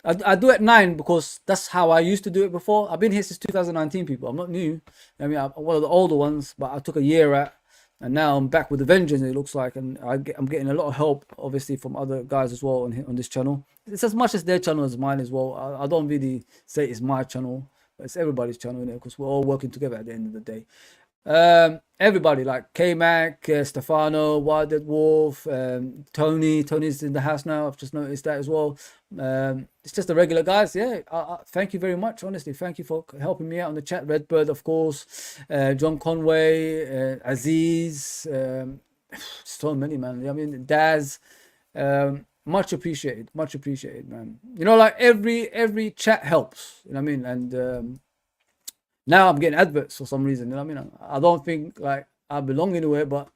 I do it at 9 because that's how I used to do it before. I've been here since 2019, people. I'm not new. I mean, I'm one of the older ones, but I took a year out. And now I'm back with a vengeance, it looks like, and I'm getting a lot of help, obviously, from other guys as well on this channel. It's as much as their channel as mine as well. I don't really say it's my channel, but it's everybody's channel, because we're all working together at the end of the day. Everybody like K-Mac, Stefano, Wild Wolf, Tony's in the house now. I've just noticed that as well. It's just the regular guys. Yeah, thank you very much. Honestly, thank you for helping me out on the chat. Redbird, of course, John Conway, Aziz, so many, man. I mean, Daz, much appreciated, man. Like every chat helps. You know what I mean? And now I'm getting adverts for some reason. You know what I mean? I don't think like I belong anywhere, but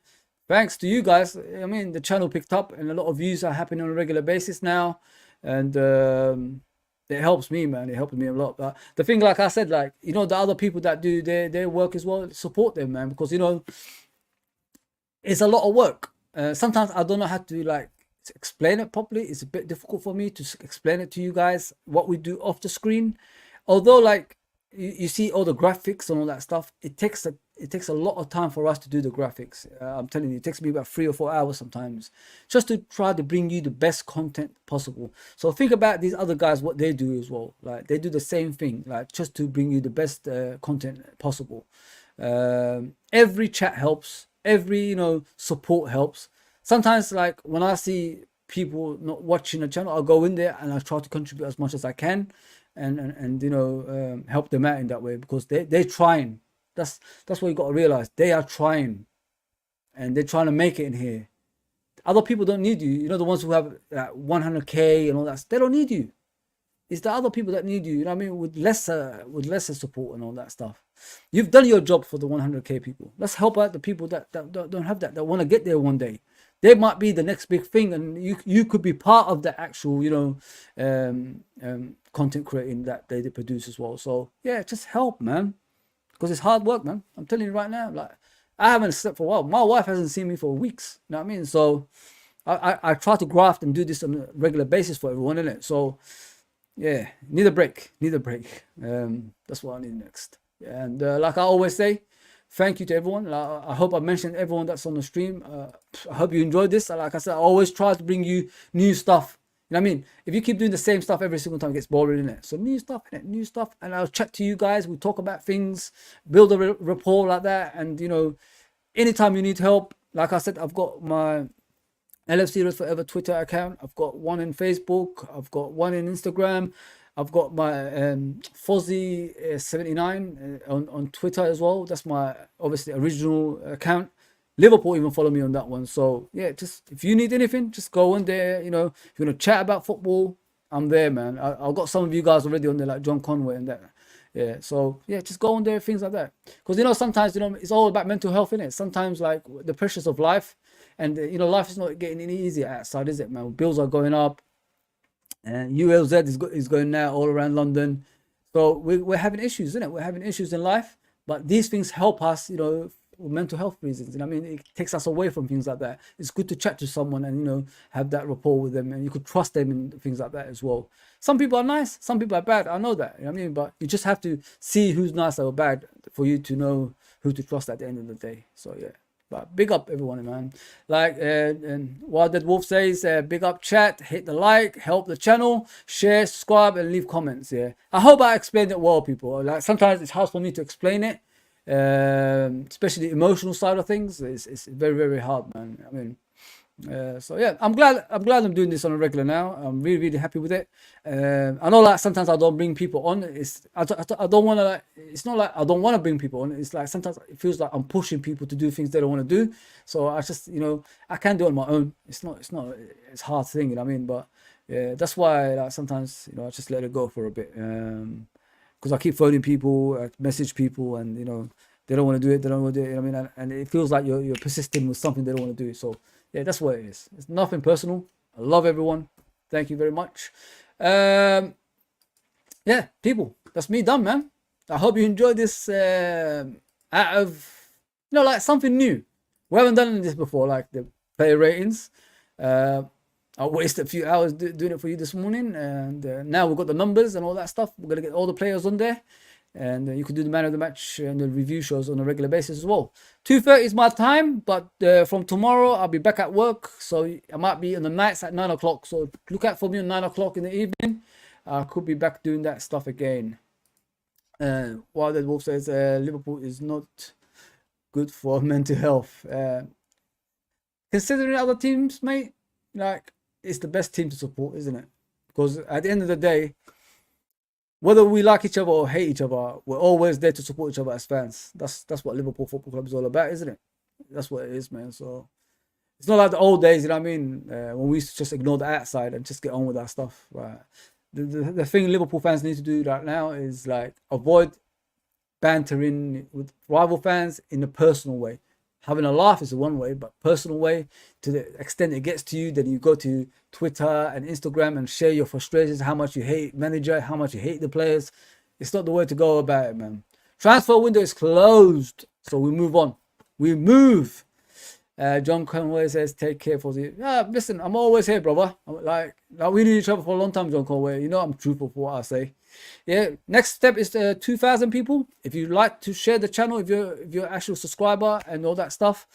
thanks to you guys, I mean, the channel picked up and a lot of views are happening on a regular basis now. And it helps me, man. It helps me a lot. But the thing, like I said, like, the other people that do their work as well, support them, man. Because, it's a lot of work. Sometimes I don't know how to, like, explain it properly. It's a bit difficult for me to explain it to you guys, what we do off the screen. Although, like, you see all the graphics and all that stuff, it takes a lot of time for us to do the graphics. I'm telling you, it takes me about 3 or 4 hours sometimes just to try to bring you the best content possible. So think about these other guys, what they do as well. Like, they do the same thing, like, just to bring you the best content possible. Every chat helps, every support helps. sometimes like when I see people not watching the channel, I'll go in there and I try to contribute as much as I can, and you know, help them out in that way, because they're trying. That's what you got to realize. They are trying, and they're trying to make it in here. Other people don't need you. You know, the ones who have 100K and all that, they don't need you. It's the other people that need you. You know what I mean? With lesser support and all that stuff. You've done your job for the 100K people. Let's help out the people that don't have that want to get there one day. They might be the next big thing, and you could be part of the actual, you know, content creating that they produce as well. So yeah, just help, man, because it's hard work, man. I'm telling you right now. Like, I haven't slept for a while. My wife hasn't seen me for weeks. You know what I mean? So I try to graft and do this on a regular basis for everyone, innit? So yeah, need a break. That's what I need next. And like I always say, thank you to everyone. I hope I mentioned everyone that's on the stream. I hope you enjoyed this. Like I said, I always try to bring you new stuff. You know what I mean? If you keep doing the same stuff every single time, it gets boring, innit? So new stuff, innit? New stuff. And I'll chat to you guys. We talk about things, build a rapport like that. And, you know, anytime you need help, like I said, I've got my LFC Red Forever Twitter account. I've got one in Facebook. I've got one in Instagram. I've got my Fozzy79 on Twitter as well. That's my obviously original account. Liverpool even follow me on that one. So yeah, just if you need anything, just go on there. You know, if you want to chat about football, I'm there, man. I've got some of you guys already on there, like John Conway and that. Yeah, so yeah, just go on there, things like that. Because, you know, sometimes, you know, it's all about mental health, innit? Sometimes, like, the pressures of life, and you know, life is not getting any easier outside, is it, man? Bills are going up, and ULZ is going now all around London. So we're having issues, isn't it? We're having issues in life, but these things help us, you know, for mental health reasons. And I mean, it takes us away from things like that. It's good to chat to someone and, you know, have that rapport with them, and you could trust them in things like that as well. Some people are nice, some people are bad. I know that, you know what I mean? But you just have to see who's nice or bad for you to know who to trust at the end of the day. So yeah. But big up everyone, man. Like and what that Wolf says, big up chat, hit the like, help the channel, share, subscribe, and leave comments. Yeah, I hope I explained it well, people. Like, sometimes it's hard for me to explain it, especially the emotional side of things. It's very, very hard, man. I mean, so yeah, I'm glad I'm doing this on a regular now. I'm really, really happy with it. I know, like, sometimes I don't bring people on. I don't want to, like, it's not like I don't want to bring people on. It's like sometimes it feels like I'm pushing people to do things they don't want to do. So I just, you know, I can do it on my own. It's a hard thing, you know what I mean? But yeah, that's why, like, sometimes, you know, I just let it go for a bit, because I keep phoning people, I message people, and, you know, they don't want to do it. They don't want to do it. You know what I mean? And it feels like you're persisting with something they don't want to do. So yeah, that's what it is. It's nothing personal. I love everyone. Thank you very much. Yeah, people, that's me done, man. I hope you enjoyed this out of, you know, like, something new. We haven't done this before, like the player ratings. I wasted a few hours doing it for you this morning, and now we've got the numbers and all that stuff. We're going to get all the players on there. And you can do the man of the match and the review shows on a regular basis as well. 2:30 is my time, but from tomorrow I'll be back at work, so I might be on the nights at 9 o'clock. So look out for me at 9 o'clock in the evening. I could be back doing that stuff again. While the Wolf says Liverpool is not good for mental health. Considering other teams, mate, like, it's the best team to support, isn't it? Because at the end of the day, whether we like each other or hate each other, we're always there to support each other as fans. That's what Liverpool Football Club is all about, isn't it? That's what it is, man. So it's not like the old days, you know what I mean? When we used to just ignore the outside and just get on with our stuff. Right? The thing Liverpool fans need to do right now is, like, avoid bantering with rival fans in a personal way. Having a laugh is one way, but personal way, to the extent it gets to you, then you go to Twitter and Instagram and share your frustrations, how much you hate manager, how much you hate the players. It's not the way to go about it, man. Transfer window is closed, so we move on. We move. John Conway says, take care for the... Yeah, listen, I'm always here, brother. Like we knew each other for a long time, John Conway. You know I'm truthful for what I say. Yeah, next step is 2,000 people. If you'd like to share the channel, if you're an actual subscriber and all that stuff,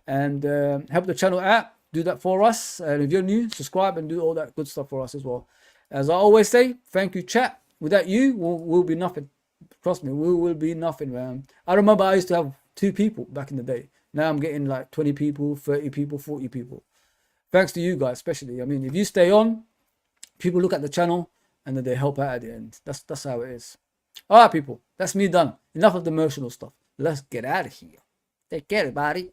and help the channel out, do that for us. And if you're new, subscribe and do all that good stuff for us as well. As I always say, thank you, chat. Without you, we'll be nothing. Trust me, we will be nothing, man. I remember I used to have 2 people back in the day. Now I'm getting like 20 people, 30 people, 40 people. thanks to you guys, especially. I mean, if you stay on, people look at the channel and then they help out at the end. That's how it is. All right, people. That's me done. Enough of the emotional stuff. Let's get out of here. Take care, everybody.